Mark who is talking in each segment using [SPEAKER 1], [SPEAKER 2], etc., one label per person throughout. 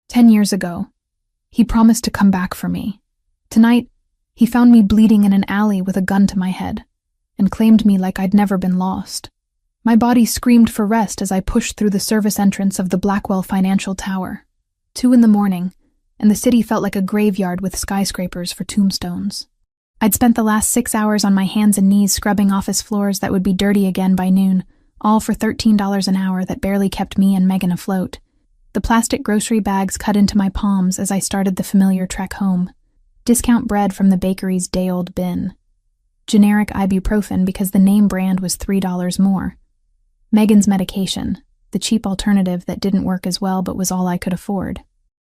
[SPEAKER 1] 10 years ago, he promised to come back for me. Tonight, he found me bleeding in an alley with a gun to my head and claimed me like I'd never been lost. My body screamed for rest as I pushed through the service entrance of the Blackwell Financial Tower. 2 a.m, and the city felt like a graveyard with skyscrapers for tombstones. I'd spent the last 6 hours on my hands and knees scrubbing office floors that would be dirty again by noon, all for $13 an hour that barely kept me and Megan afloat. The plastic grocery bags cut into my palms as I started the familiar trek home. Discount bread from the bakery's day-old bin. Generic ibuprofen because the name brand was $3 more. Megan's medication, the cheap alternative that didn't work as well but was all I could afford.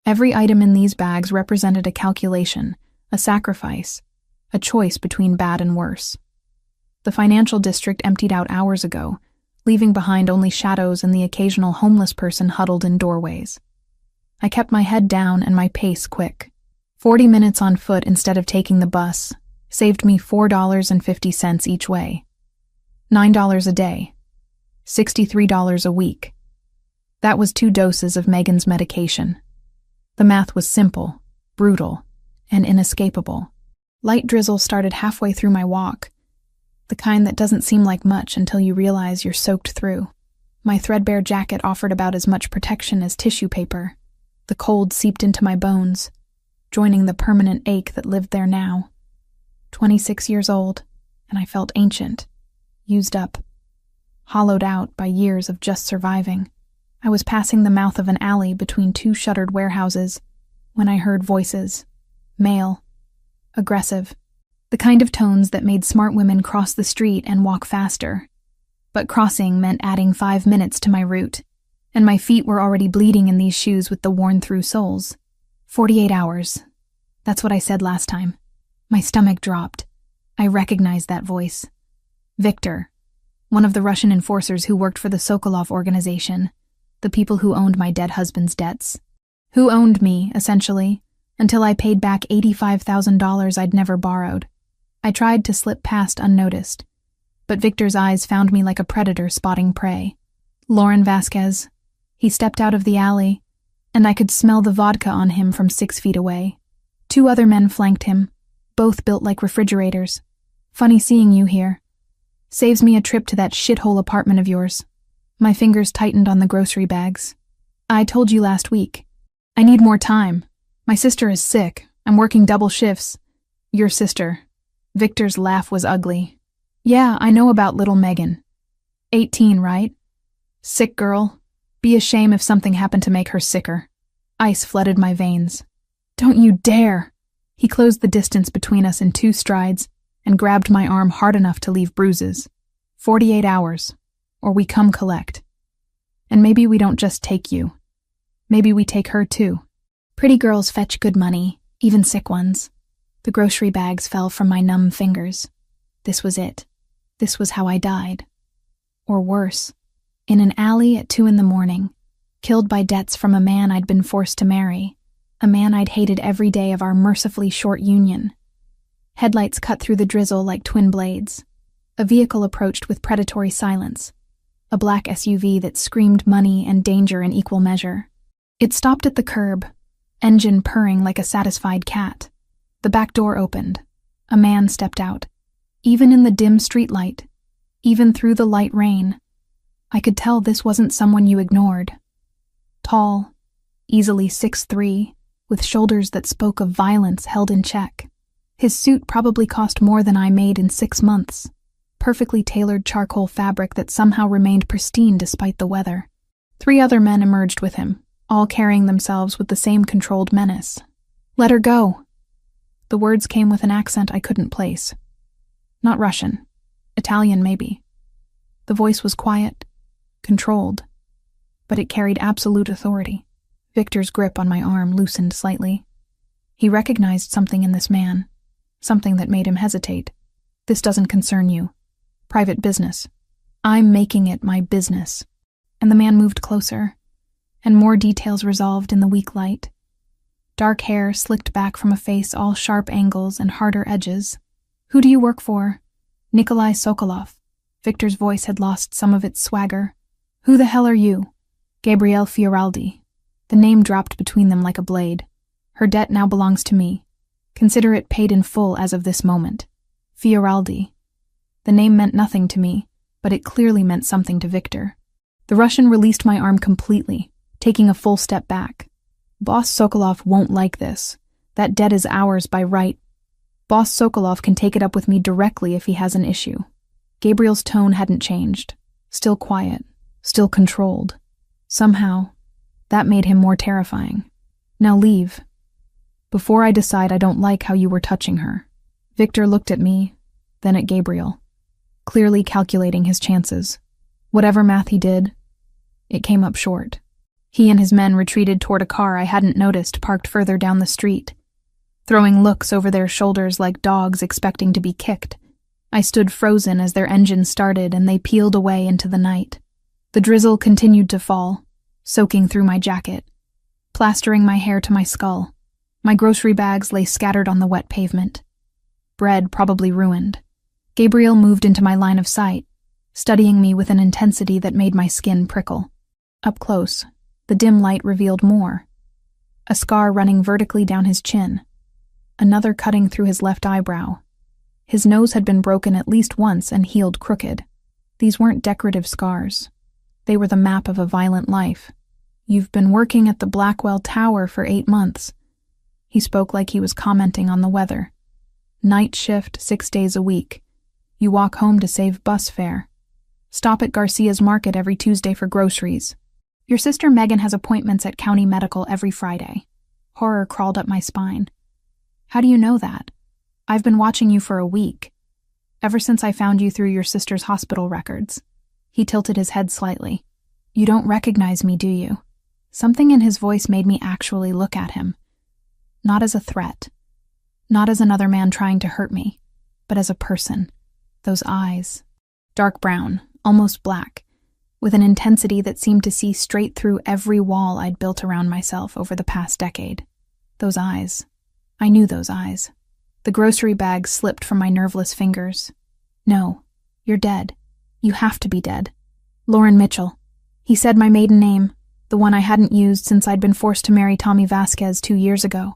[SPEAKER 1] Every item in these bags represented a calculation, a sacrifice, a choice between bad and worse. The financial district emptied out hours ago, leaving behind only shadows and the occasional homeless person huddled in doorways. I kept my head down and my pace quick. 40 minutes on foot instead of taking the bus saved me $4.50 each way. $9 a day. $63 a week. That was 2 doses of Megan's medication. The math was simple, brutal, and inescapable. Light drizzle started halfway through my walk, the kind that doesn't seem like much until you realize you're soaked through. My threadbare jacket offered about as much protection as tissue paper. The cold seeped into my bones, joining the permanent ache that lived there now. 26 years old, and I felt ancient, used up, hollowed out by years of just surviving. I was passing the mouth of an alley between 2 shuttered warehouses when I heard voices. Male. Aggressive. The kind of tones that made smart women cross the street and walk faster. But crossing meant adding 5 minutes to my route, and my feet were already bleeding in these shoes with the worn-through soles. 48 hours. That's what I said last time. My stomach dropped. I recognized that voice. Victor. One of the Russian enforcers who worked for the Sokolov organization, the people who owned my dead husband's debts. Who owned me, essentially, until I paid back $85,000 I'd never borrowed. I tried to slip past unnoticed, but Victor's eyes found me like a predator spotting prey. Lauren Vasquez. He stepped out of the alley, and I could smell the vodka on him from 6 feet away. 2 other men flanked him, both built like refrigerators. Funny seeing you here. Saves me a trip to that shithole apartment of yours. My fingers tightened on the grocery bags. I told you last week. I need more time. My sister is sick. I'm working double shifts. Your sister. Victor's laugh was ugly. Yeah, I know about little Megan. 18, right? Sick girl. Be a shame if something happened to make her sicker. Ice flooded my veins. Don't you dare! He closed the distance between us in 2 strides and grabbed my arm hard enough to leave bruises. 48 hours, or we come collect. And maybe we don't just take you. Maybe we take her too. Pretty girls fetch good money, even sick ones. The grocery bags fell from my numb fingers. This was it. This was how I died. Or worse, in an alley at 2 a.m, killed by debts from a man I'd been forced to marry, a man I'd hated every day of our mercifully short union. Headlights cut through the drizzle like twin blades. A vehicle approached with predatory silence, a black SUV that screamed money and danger in equal measure. It stopped at the curb, engine purring like a satisfied cat. The back door opened. A man stepped out. Even in the dim streetlight, even through the light rain, I could tell this wasn't someone you ignored. Tall, easily 6'3", with shoulders that spoke of violence held in check. His suit probably cost more than I made in 6 months. Perfectly tailored charcoal fabric that somehow remained pristine despite the weather. 3 other men emerged with him, all carrying themselves with the same controlled menace. Let her go. The words came with an accent I couldn't place. Not Russian. Italian, maybe. The voice was quiet, controlled, but it carried absolute authority. Victor's grip on my arm loosened slightly. He recognized something in this man, something that made him hesitate. This doesn't concern you. Private business. I'm making it my business. And the man moved closer, and more details resolved in the weak light. Dark hair slicked back from a face all sharp angles and harder edges. Who do you work for? Nikolai Sokolov. Victor's voice had lost some of its swagger. Who the hell are you? Gabrielle Fioraldi. The name dropped between them like a blade. Her debt now belongs to me. Consider it paid in full as of this moment. Fioraldi. The name meant nothing to me, but it clearly meant something to Victor. The Russian released my arm completely, taking a full step back. Boss Sokolov won't like this. That debt is ours by right. Boss Sokolov can take it up with me directly if he has an issue. Gabriel's tone hadn't changed. Still quiet. Still controlled. Somehow, that made him more terrifying. Now leave. Before I decide I don't like how you were touching her. Victor looked at me, then at Gabriel, clearly calculating his chances. Whatever math he did, it came up short. He and his men retreated toward a car I hadn't noticed parked further down the street, throwing looks over their shoulders like dogs expecting to be kicked. I stood frozen as their engine started and they peeled away into the night. The drizzle continued to fall, soaking through my jacket, plastering my hair to my skull. My grocery bags lay scattered on the wet pavement. Bread probably ruined. Gabriel moved into my line of sight, studying me with an intensity that made my skin prickle. Up close, the dim light revealed more. A scar running vertically down his chin. Another cutting through his left eyebrow. His nose had been broken at least once and healed crooked. These weren't decorative scars. They were the map of a violent life. You've been working at the Blackwell Tower for 8 months. He spoke like he was commenting on the weather. Night shift, 6 days a week. You walk home to save bus fare. Stop at Garcia's Market every Tuesday for groceries. Your sister Megan has appointments at County Medical every Friday. Horror crawled up my spine. How do you know that? I've been watching you for a week. Ever since I found you through your sister's hospital records. He tilted his head slightly. You don't recognize me, do you? Something in his voice made me actually look at him. Not as a threat. Not as another man trying to hurt me, but as a person. Those eyes. Dark brown, almost black, with an intensity that seemed to see straight through every wall I'd built around myself over the past decade. Those eyes. I knew those eyes. The grocery bag slipped from my nerveless fingers. No, you're dead. You have to be dead. Lauren Mitchell. He said my maiden name, the one I hadn't used since I'd been forced to marry Tommy Vasquez 2 years ago.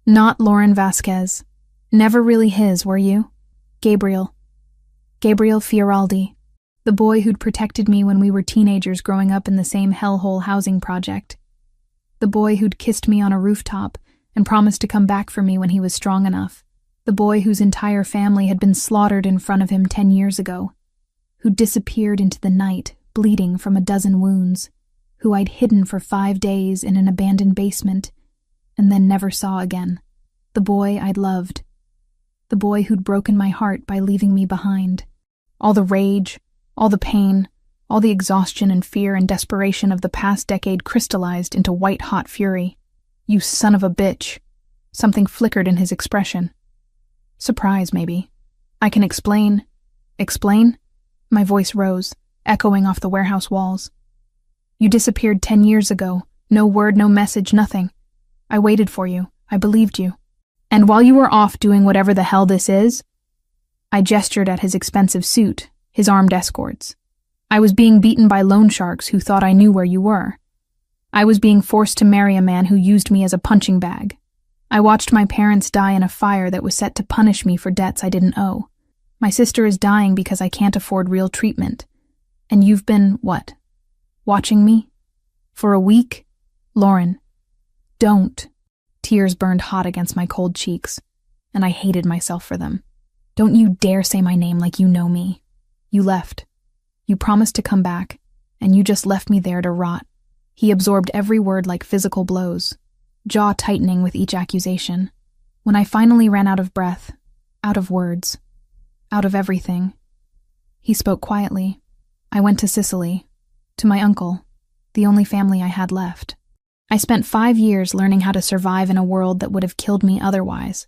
[SPEAKER 1] Not Lauren Vasquez. Never really his, were you? Gabriel. Gabriel Fioraldi. The boy who'd protected me when we were teenagers growing up in the same hellhole housing project. The boy who'd kissed me on a rooftop and promised to come back for me when he was strong enough. The boy whose entire family had been slaughtered in front of him 10 years ago. Who disappeared into the night, bleeding from a dozen wounds. Who I'd hidden for 5 days in an abandoned basement and then never saw again. The boy I'd loved. The boy who'd broken my heart by leaving me behind. All the rage, all the pain, all the exhaustion and fear and desperation of the past decade crystallized into white-hot fury. You son of a bitch. Something flickered in his expression. Surprise, maybe. I can explain. Explain? My voice rose, echoing off the warehouse walls. You disappeared 10 years ago. No word, no message, nothing. I waited for you. I believed you. And while you were off doing whatever the hell this is, I gestured at his expensive suit, his armed escorts. I was being beaten by loan sharks who thought I knew where you were. I was being forced to marry a man who used me as a punching bag. I watched my parents die in a fire that was set to punish me for debts I didn't owe. My sister is dying because I can't afford real treatment. And you've been, what? Watching me? For a week? Lauren. Don't. Tears burned hot against my cold cheeks, and I hated myself for them. Don't you dare say my name like you know me. You left. You promised to come back, and you just left me there to rot. He absorbed every word like physical blows, jaw tightening with each accusation. When I finally ran out of breath, out of words, out of everything, he spoke quietly. I went to Sicily, to my uncle, the only family I had left. I spent 5 years learning how to survive in a world that would have killed me otherwise.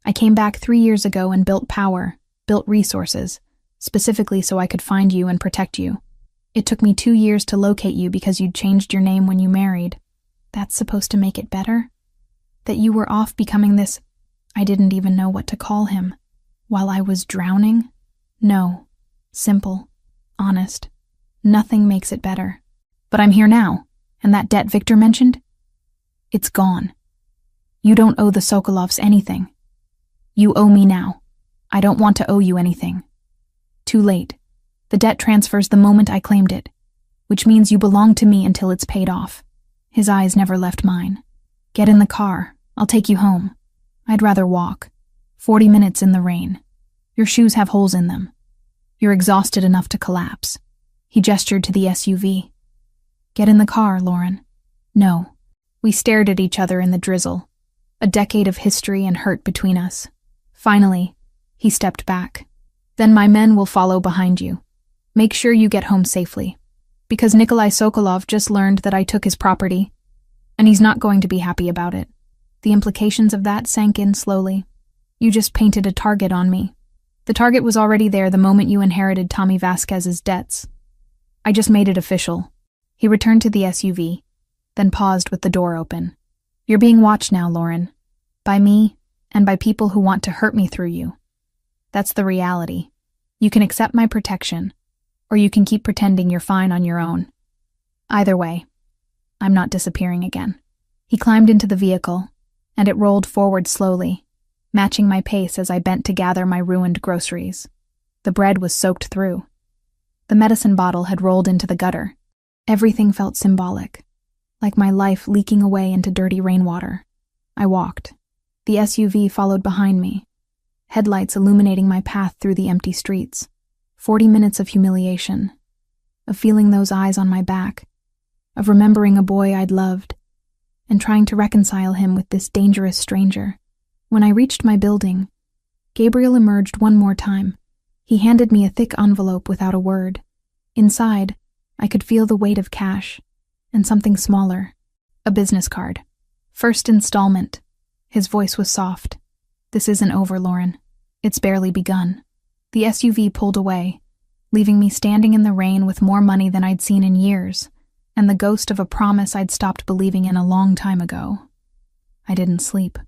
[SPEAKER 1] I came back 3 years ago and built power, built resources, specifically so I could find you and protect you. It took me 2 years to locate you because you'd changed your name when you married. That's supposed to make it better? That you were off becoming this, I didn't even know what to call him, while I was drowning? No. Simple. Honest. Nothing makes it better. But I'm here now, And that debt Victor mentioned? It's gone. You don't owe the Sokolovs anything. You owe me now. I don't want to owe you anything. Too late. The debt transfers the moment I claimed it, which means you belong to me until it's paid off. His eyes never left mine. Get in the car. I'll take you home. I'd rather walk. 40 minutes in the rain. Your shoes have holes in them. You're exhausted enough to collapse. He gestured to the SUV. Get in the car, Lauren. No. We stared at each other in the drizzle. A decade of history and hurt between us. Finally, he stepped back. Then my men will follow behind you. Make sure you get home safely. Because Nikolai Sokolov just learned that I took his property, and he's not going to be happy about it. The implications of that sank in slowly. You just painted a target on me. The target was already there the moment you inherited Tommy Vasquez's debts. I just made it official. He returned to the SUV, then paused with the door open. You're being watched now, Lauren. By me, and by people who want to hurt me through you. That's the reality. You can accept my protection, or you can keep pretending you're fine on your own. Either way, I'm not disappearing again. He climbed into the vehicle, and it rolled forward slowly, matching my pace as I bent to gather my ruined groceries. The bread was soaked through. The medicine bottle had rolled into the gutter. Everything felt symbolic, like my life leaking away into dirty rainwater. I walked. The SUV followed behind me, headlights illuminating my path through the empty streets. 40 minutes of humiliation, of feeling those eyes on my back, of remembering a boy I'd loved, and trying to reconcile him with this dangerous stranger. When I reached my building, Gabriel emerged one more time. He handed me a thick envelope without a word. Inside, I could feel the weight of cash, and something smaller, a business card. First installment. His voice was soft. This isn't over, Lauren. It's barely begun. The SUV pulled away, leaving me standing in the rain with more money than I'd seen in years, and the ghost of a promise I'd stopped believing in a long time ago. I didn't sleep.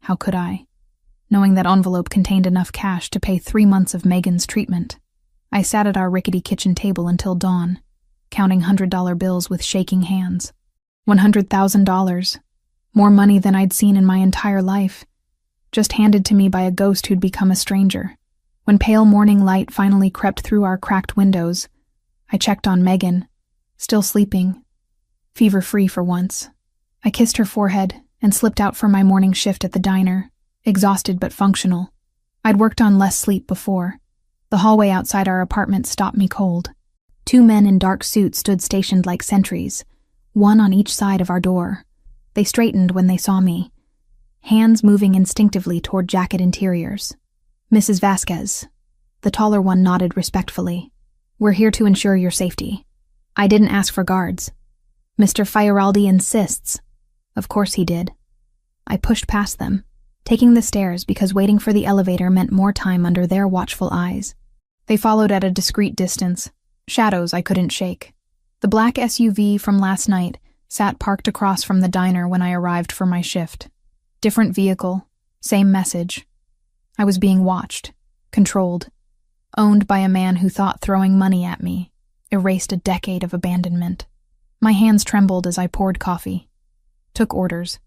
[SPEAKER 1] How could I? Knowing that envelope contained enough cash to pay 3 months of Megan's treatment. I sat at our rickety kitchen table until dawn, counting $100 bills with shaking hands. $100,000. More money than I'd seen in my entire life, just handed to me by a ghost who'd become a stranger. When pale morning light finally crept through our cracked windows, I checked on Megan, still sleeping, fever-free for once. I kissed her forehead and slipped out for my morning shift at the diner, exhausted but functional. I'd worked on less sleep before. The hallway outside our apartment stopped me cold. 2 men in dark suits stood stationed like sentries, one on each side of our door. They straightened when they saw me, hands moving instinctively toward jacket interiors. Mrs. Vasquez. The taller one nodded respectfully. We're here to ensure your safety. I didn't ask for guards. Mr. Fioraldi insists. Of course he did. I pushed past them, taking the stairs because waiting for the elevator meant more time under their watchful eyes. They followed at a discreet distance, shadows I couldn't shake. The black SUV from last night sat parked across from the diner when I arrived for my shift. Different vehicle, same message. I was being watched, controlled, owned by a man who thought throwing money at me erased a decade of abandonment. My hands trembled as I poured coffee, took orders,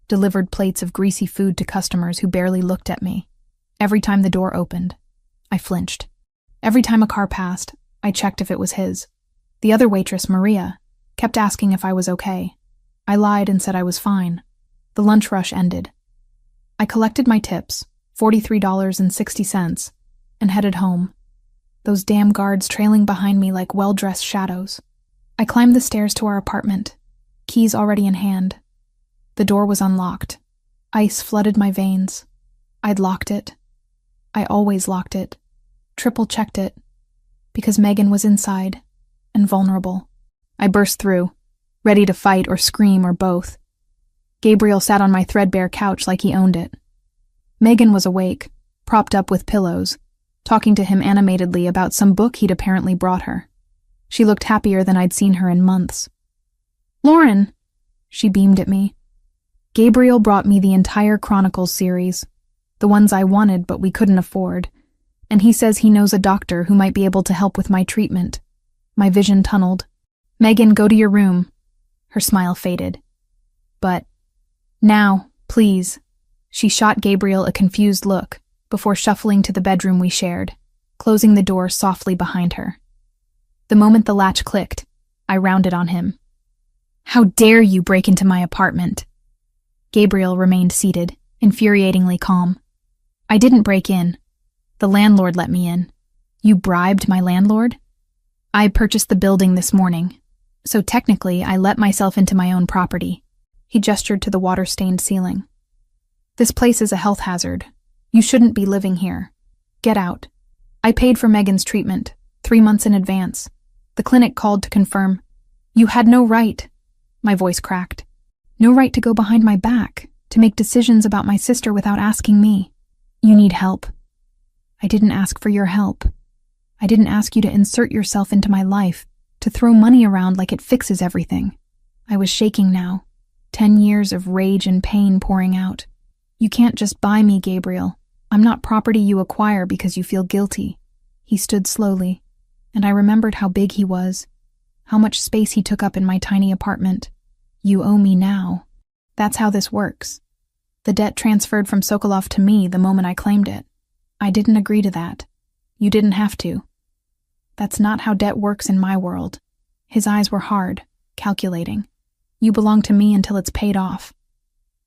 [SPEAKER 1] delivered plates of greasy food to customers who barely looked at me. Every time the door opened, I flinched. Every time a car passed, I checked if it was his. The other waitress, Maria, kept asking if I was okay. I lied and said I was fine. The lunch rush ended. I collected my tips, $43.60, and headed home, those damn guards trailing behind me like well-dressed shadows. I climbed the stairs to our apartment, keys already in hand. The door was unlocked. Ice flooded my veins. I'd locked it. I always locked it. Triple-checked it. Because Megan was inside, and vulnerable. I burst through, ready to fight or scream or both. Gabriel sat on my threadbare couch like he owned it. Megan was awake, propped up with pillows, talking to him animatedly about some book he'd apparently brought her. She looked happier than I'd seen her in months. "Lauren!" She beamed at me. Gabriel brought me the entire Chronicles series, the ones I wanted but we couldn't afford, and he says he knows a doctor who might be able to help with my treatment. My vision tunneled. "Megan, go to your room." Her smile faded. But, now, please. She shot Gabriel a confused look before shuffling to the bedroom we shared, closing the door softly behind her. The moment the latch clicked, I rounded on him. How dare you break into my apartment? Gabriel remained seated, infuriatingly calm. I didn't break in. The landlord let me in. You bribed my landlord? I purchased the building this morning, so technically I let myself into my own property. He gestured to the water-stained ceiling. This place is a health hazard. You shouldn't be living here. Get out. I paid for Megan's treatment, 3 months in advance. The clinic called to confirm. You had no right. My voice cracked. No right to go behind my back, to make decisions about my sister without asking me. You need help. I didn't ask for your help. I didn't ask you to insert yourself into my life, to throw money around like it fixes everything. I was shaking now, 10 years of rage and pain pouring out. You can't just buy me, Gabriel. I'm not property you acquire because you feel guilty. He stood slowly, and I remembered how big he was, how much space he took up in my tiny apartment. You owe me now. That's how this works. The debt transferred from Sokolov to me the moment I claimed it. I didn't agree to that. You didn't have to. That's not how debt works in my world. His eyes were hard, calculating. You belong to me until it's paid off.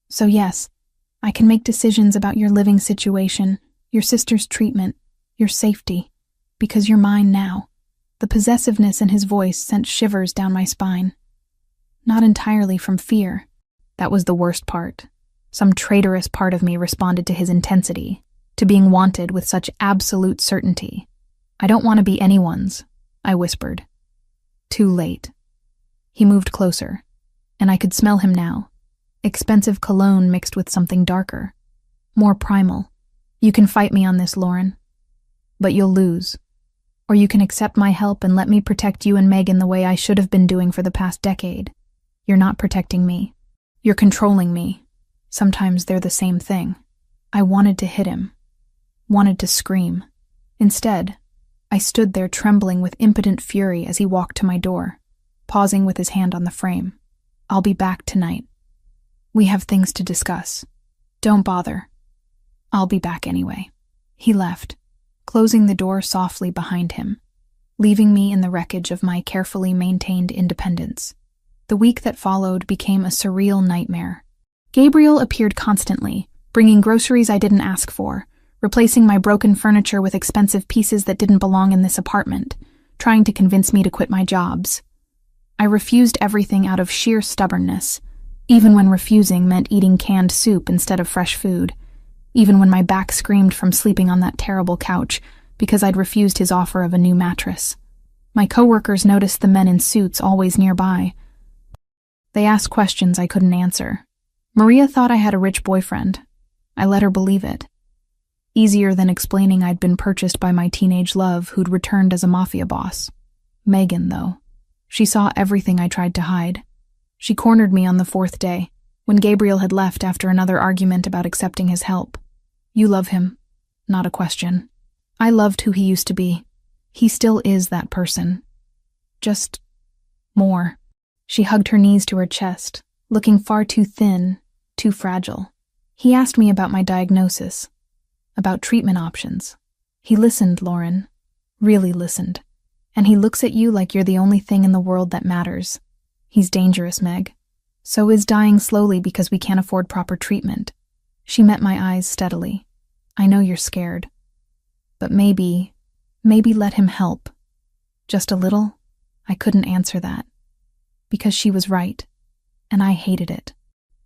[SPEAKER 1] So yes, I can make decisions about your living situation, your sister's treatment, your safety, because you're mine now. The possessiveness in his voice sent shivers down my spine. Not entirely from fear. That was the worst part. Some traitorous part of me responded to his intensity, to being wanted with such absolute certainty. I don't want to be anyone's, I whispered. Too late. He moved closer, and I could smell him now. Expensive cologne mixed with something darker, more primal. You can fight me on this, Lauren, but you'll lose. Or you can accept my help and let me protect you and Megan the way I should have been doing for the past decade. You're not protecting me. You're controlling me. Sometimes they're the same thing. I wanted to hit him. Wanted to scream. Instead, I stood there trembling with impotent fury as he walked to my door, pausing with his hand on the frame. I'll be back tonight. We have things to discuss. Don't bother. I'll be back anyway. He left, closing the door softly behind him, leaving me in the wreckage of my carefully maintained independence. The week that followed became a surreal nightmare. Gabriel appeared constantly, bringing groceries I didn't ask for, replacing my broken furniture with expensive pieces that didn't belong in this apartment, trying to convince me to quit my jobs. I refused everything out of sheer stubbornness, even when refusing meant eating canned soup instead of fresh food, even when my back screamed from sleeping on that terrible couch because I'd refused his offer of a new mattress. My coworkers noticed the men in suits always nearby. They asked questions I couldn't answer. Maria thought I had a rich boyfriend. I let her believe it. Easier than explaining I'd been purchased by my teenage love who'd returned as a Mafia boss. Megan, though. She saw everything I tried to hide. She cornered me on the 4th day, when Gabriel had left after another argument about accepting his help. You love him. Not a question. I loved who he used to be. He still is that person. Just more. She hugged her knees to her chest, looking far too thin, too fragile. He asked me about my diagnosis, about treatment options. He listened, Lauren. Really listened. And he looks at you like you're the only thing in the world that matters. He's dangerous, Meg. So is dying slowly because we can't afford proper treatment. She met my eyes steadily. I know you're scared. But maybe let him help. Just a little? I couldn't answer that. Because she was right. And I hated it.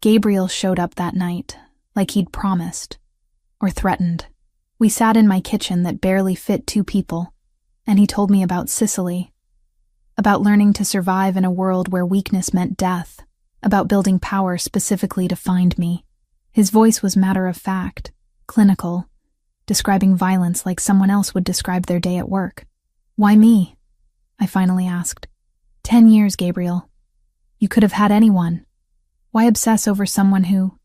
[SPEAKER 1] Gabriel showed up that night, like he'd promised. Or threatened. We sat in my kitchen that barely fit 2 people, and he told me about Sicily, about learning to survive in a world where weakness meant death, about building power specifically to find me. His voice was matter-of-fact, clinical, describing violence like someone else would describe their day at work. Why me? I finally asked. 10 years, Gabriel. You could have had anyone. Why obsess over someone who...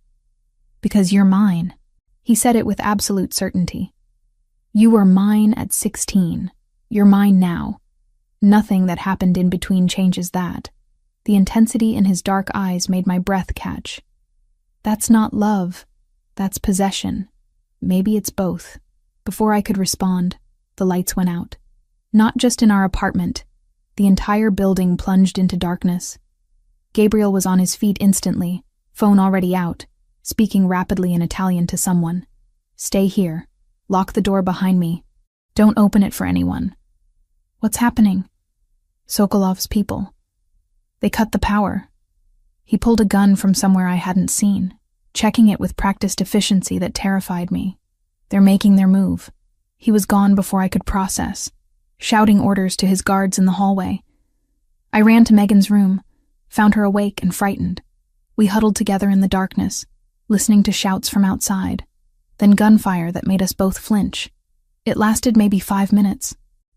[SPEAKER 1] Because you're mine. He said it with absolute certainty. You were mine at 16. You're mine now. Nothing that happened in between changes that. The intensity in his dark eyes made my breath catch. That's not love. That's possession. Maybe it's both. Before I could respond, the lights went out. Not just in our apartment. The entire building plunged into darkness. Gabriel was on his feet instantly, phone already out, speaking rapidly in Italian to someone. Stay here. Lock the door behind me. Don't open it for anyone. What's happening? Sokolov's people. They cut the power. He pulled a gun from somewhere I hadn't seen, checking it with practiced efficiency that terrified me. They're making their move. He was gone before I could process, shouting orders to his guards in the hallway. I ran to Megan's room, found her awake and frightened. We huddled together in the darkness, listening to shouts from outside, then gunfire that made us both flinch. It lasted maybe 5 minutes.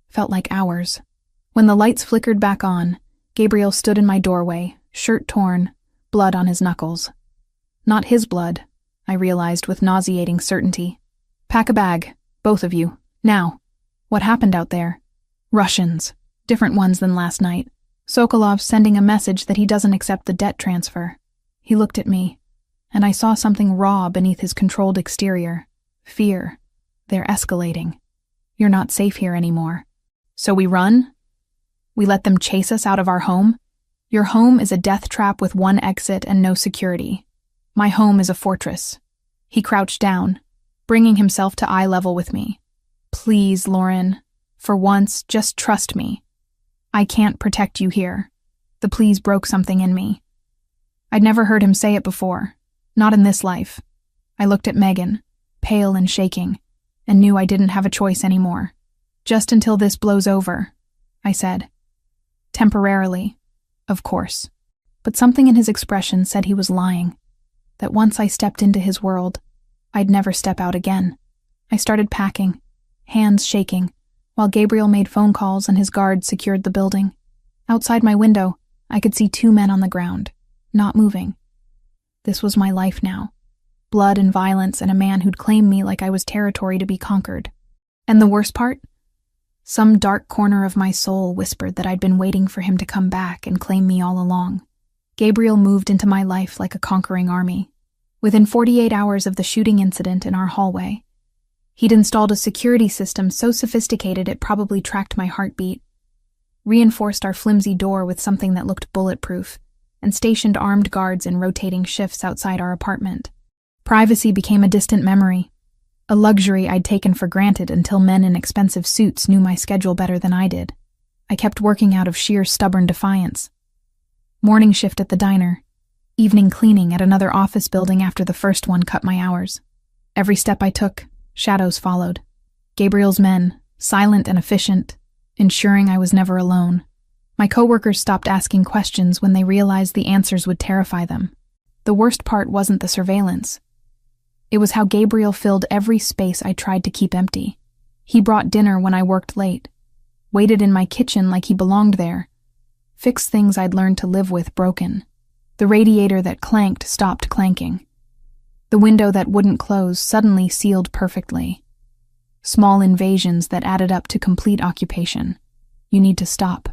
[SPEAKER 1] Felt like hours. When the lights flickered back on, Gabriel stood in my doorway, shirt torn, blood on his knuckles. Not his blood, I realized with nauseating certainty. Pack a bag, both of you, now. What happened out there? Russians. Different ones than last night. Sokolov's sending a message that he doesn't accept the debt transfer. He looked at me, and I saw something raw beneath his controlled exterior. Fear. They're escalating. You're not safe here anymore. So we run? We let them chase us out of our home? Your home is a death trap with one exit and no security. My home is a fortress. He crouched down, bringing himself to eye level with me. Please, Lauren. For once, just trust me. I can't protect you here. The please broke something in me. I'd never heard him say it before. Not in this life. I looked at Megan, pale and shaking, and knew I didn't have a choice anymore. Just until this blows over, I said. Temporarily, of course. But something in his expression said he was lying. That once I stepped into his world, I'd never step out again. I started packing, hands shaking, while Gabriel made phone calls and his guards secured the building. Outside my window, I could see 2 men on the ground, not moving. This was my life now. Blood and violence and a man who'd claim me like I was territory to be conquered. And the worst part? Some dark corner of my soul whispered that I'd been waiting for him to come back and claim me all along. Gabriel moved into my life like a conquering army. Within 48 hours of the shooting incident in our hallway, he'd installed a security system so sophisticated it probably tracked my heartbeat, reinforced our flimsy door with something that looked bulletproof, and stationed armed guards in rotating shifts outside our apartment. Privacy became a distant memory, a luxury I'd taken for granted until men in expensive suits knew my schedule better than I did. I kept working out of sheer stubborn defiance. Morning shift at the diner, evening cleaning at another office building after the first one cut my hours. Every step I took, shadows followed. Gabriel's men, silent and efficient, ensuring I was never alone. My coworkers stopped asking questions when they realized the answers would terrify them. The worst part wasn't the surveillance. It was how Gabriel filled every space I tried to keep empty. He brought dinner when I worked late, waited in my kitchen like he belonged there, fixed things I'd learned to live with broken. The radiator that clanked stopped clanking. The window that wouldn't close suddenly sealed perfectly. Small invasions that added up to complete occupation. You need to stop,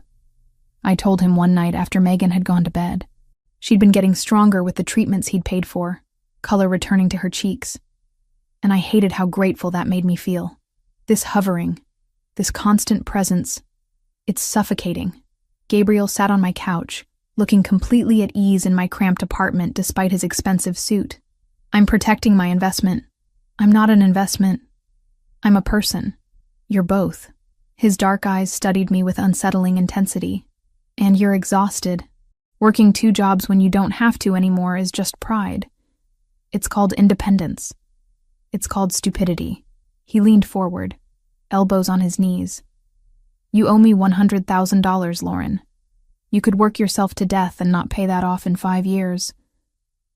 [SPEAKER 1] I told him one night after Megan had gone to bed. She'd been getting stronger with the treatments he'd paid for, color returning to her cheeks. And I hated how grateful that made me feel. This hovering, this constant presence, it's suffocating. Gabriel sat on my couch, looking completely at ease in my cramped apartment despite his expensive suit. I'm protecting my investment. I'm not an investment. I'm a person. You're both. His dark eyes studied me with unsettling intensity. And you're exhausted. Working 2 jobs when you don't have to anymore is just pride. It's called independence. It's called stupidity. He leaned forward, elbows on his knees. You owe me $100,000, Lauren. You could work yourself to death and not pay that off in 5 years.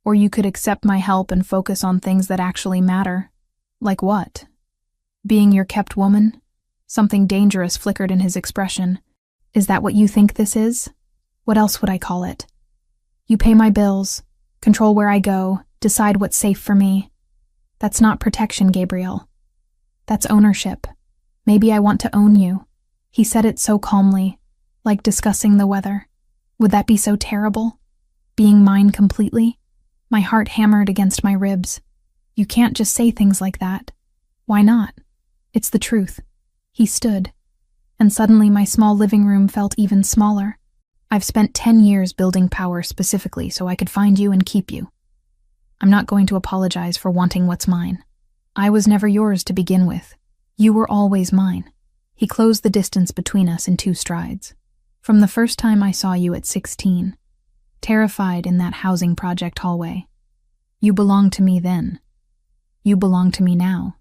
[SPEAKER 1] Or you could accept my help and focus on things that actually matter. Like what? Being your kept woman? Something dangerous flickered in his expression. Is that what you think this is? What else would I call it? You pay my bills, control where I go, decide what's safe for me. That's not protection, Gabriel. That's ownership. Maybe I want to own you. He said it so calmly, like discussing the weather. Would that be so terrible? Being mine completely? My heart hammered against my ribs. You can't just say things like that. Why not? It's the truth. He stood, and suddenly my small living room felt even smaller. I've spent 10 years building power specifically so I could find you and keep you. I'm not going to apologize for wanting what's mine. I was never yours to begin with. You were always mine. He closed the distance between us in 2 strides. From the first time I saw you at 16, terrified in that housing project hallway. You belonged to me then. You belong to me now.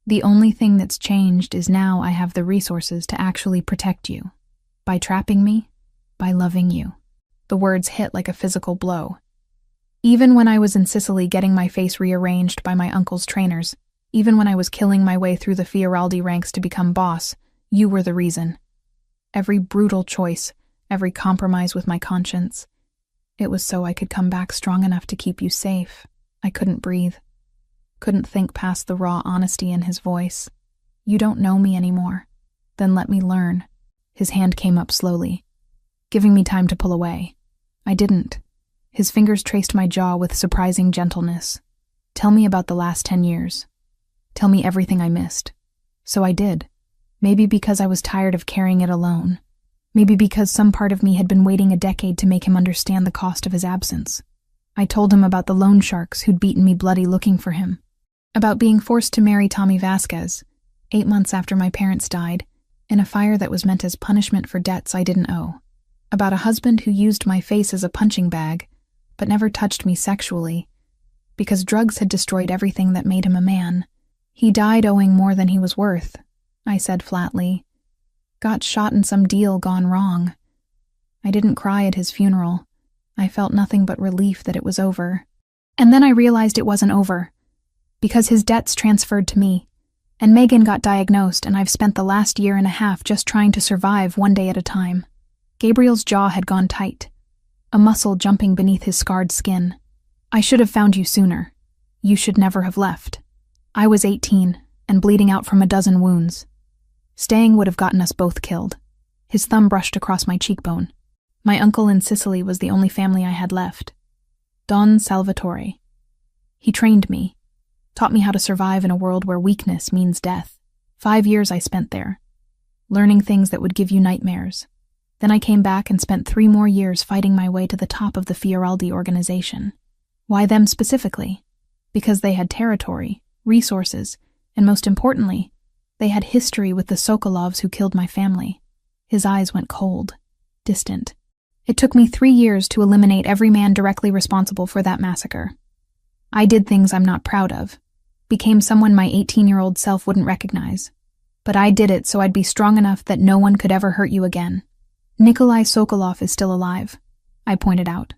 [SPEAKER 1] The only thing that's changed is now I have the resources to actually protect you. By trapping me, by loving you. The words hit like a physical blow. Even when I was in Sicily getting my face rearranged by my uncle's trainers, even when I was killing my way through the Fioraldi ranks to become boss, you were the reason. Every brutal choice, every compromise with my conscience. It was so I could come back strong enough to keep you safe. I couldn't breathe. Couldn't think past the raw honesty in his voice. You don't know me anymore. Then let me learn. His hand came up slowly, giving me time to pull away. I didn't. His fingers traced my jaw with surprising gentleness. Tell me about the last 10 years. Tell me everything I missed. So I did. Maybe because I was tired of carrying it alone. Maybe because some part of me had been waiting a decade to make him understand the cost of his absence. I told him about the loan sharks who'd beaten me bloody looking for him. About being forced to marry Tommy Vasquez, 8 months after my parents died, in a fire that was meant as punishment for debts I didn't owe. About a husband who used my face as a punching bag, but never touched me sexually, because drugs had destroyed everything that made him a man. He died owing more than he was worth, I said flatly. Got shot in some deal gone wrong. I didn't cry at his funeral. I felt nothing but relief that it was over. And then I realized it wasn't over, because his debts transferred to me, and Megan got diagnosed, and I've spent the last year and a half just trying to survive one day at a time. Gabriel's jaw had gone tight, a muscle jumping beneath his scarred skin. I should have found you sooner. You should never have left. I was 18, and bleeding out from a dozen wounds. Staying would have gotten us both killed. His thumb brushed across my cheekbone. My uncle in Sicily was the only family I had left. Don Salvatore. He trained me, taught me how to survive in a world where weakness means death. 5 years I spent there, learning things that would give you nightmares. Then I came back and spent 3 more years fighting my way to the top of the Fioraldi organization. Why them specifically? Because they had territory, resources, and most importantly, they had history with the Sokolovs who killed my family. His eyes went cold, distant. It took me 3 years to eliminate every man directly responsible for that massacre. I did things I'm not proud of, became someone my 18-year-old self wouldn't recognize. But I did it so I'd be strong enough that no one could ever hurt you again. Nikolai Sokolov is still alive, I pointed out.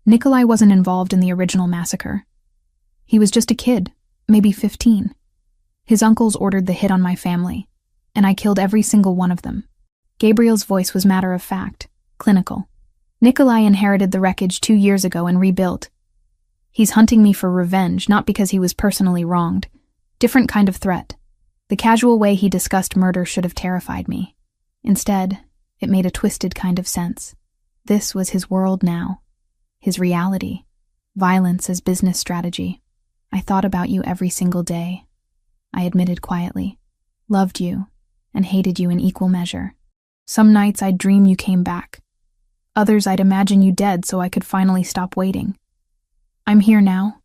[SPEAKER 1] Nikolai wasn't involved in the original massacre. He was just a kid, maybe 15. His uncles ordered the hit on my family, and I killed every single one of them. Gabriel's voice was matter of fact, clinical. Nikolai inherited the wreckage 2 years ago and rebuilt. He's hunting me for revenge, not because he was personally wronged. Different kind of threat. The casual way he discussed murder should have terrified me. Instead, it made a twisted kind of sense. This was his world now. His reality. Violence as business strategy. I thought about you every single day. I admitted quietly. Loved you, and hated you in equal measure. Some nights I'd dream you came back. Others I'd imagine you dead so I could finally stop waiting. I'm here now.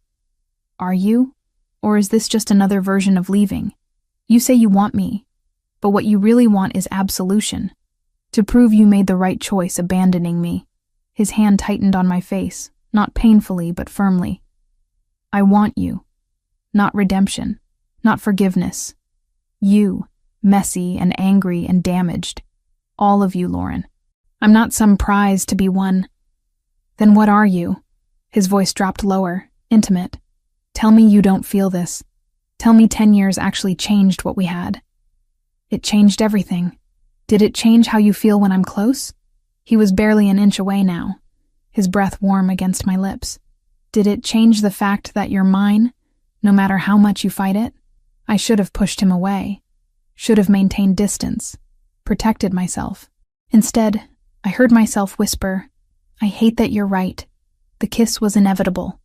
[SPEAKER 1] Are you? Or is this just another version of leaving? You say you want me, but what you really want is absolution. To prove you made the right choice abandoning me. His hand tightened on my face, not painfully but firmly. I want you. Not redemption. Not forgiveness. You, messy and angry and damaged. All of you, Lauren. I'm not some prize to be won. Then what are you? His voice dropped lower, intimate. Tell me you don't feel this. Tell me 10 years actually changed what we had. It changed everything. Did it change how you feel when I'm close? He was barely an inch away now, his breath warm against my lips. Did it change the fact that you're mine, no matter how much you fight it? I should have pushed him away, should have maintained distance, protected myself. Instead, I heard myself whisper, I hate that you're right. The kiss was inevitable.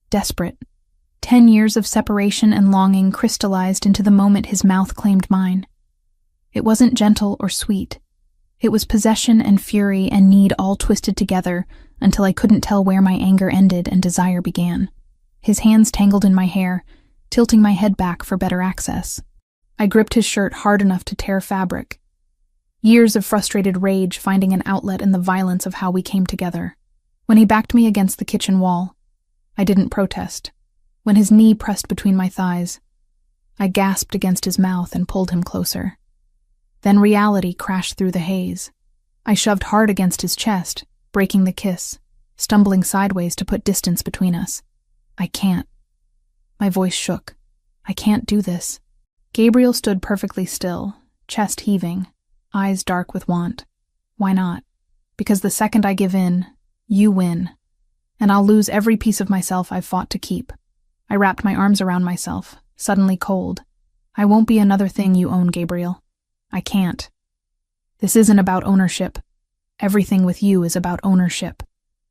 [SPEAKER 1] Desperate. 10 years of separation and longing crystallized into the moment his mouth claimed mine. It wasn't gentle or sweet. It was possession and fury and need all twisted together until I couldn't tell where my anger ended and desire began. His hands tangled in my hair, tilting my head back for better access. I gripped his shirt hard enough to tear fabric. Years of frustrated rage finding an outlet in the violence of how we came together. When he backed me against the kitchen wall, I didn't protest. When his knee pressed between my thighs, I gasped against his mouth and pulled him closer. Then reality crashed through the haze. I shoved hard against his chest, breaking the kiss, stumbling sideways to put distance between us. I can't. My voice shook. I can't do this. Gabriel stood perfectly still, chest heaving, eyes dark with want. Why not? Because the second I give in, you win, and I'll lose every piece of myself I've fought to keep. I wrapped my arms around myself, suddenly cold. I won't be another thing you own, Gabriel. I can't. This isn't about ownership. Everything with you is about ownership.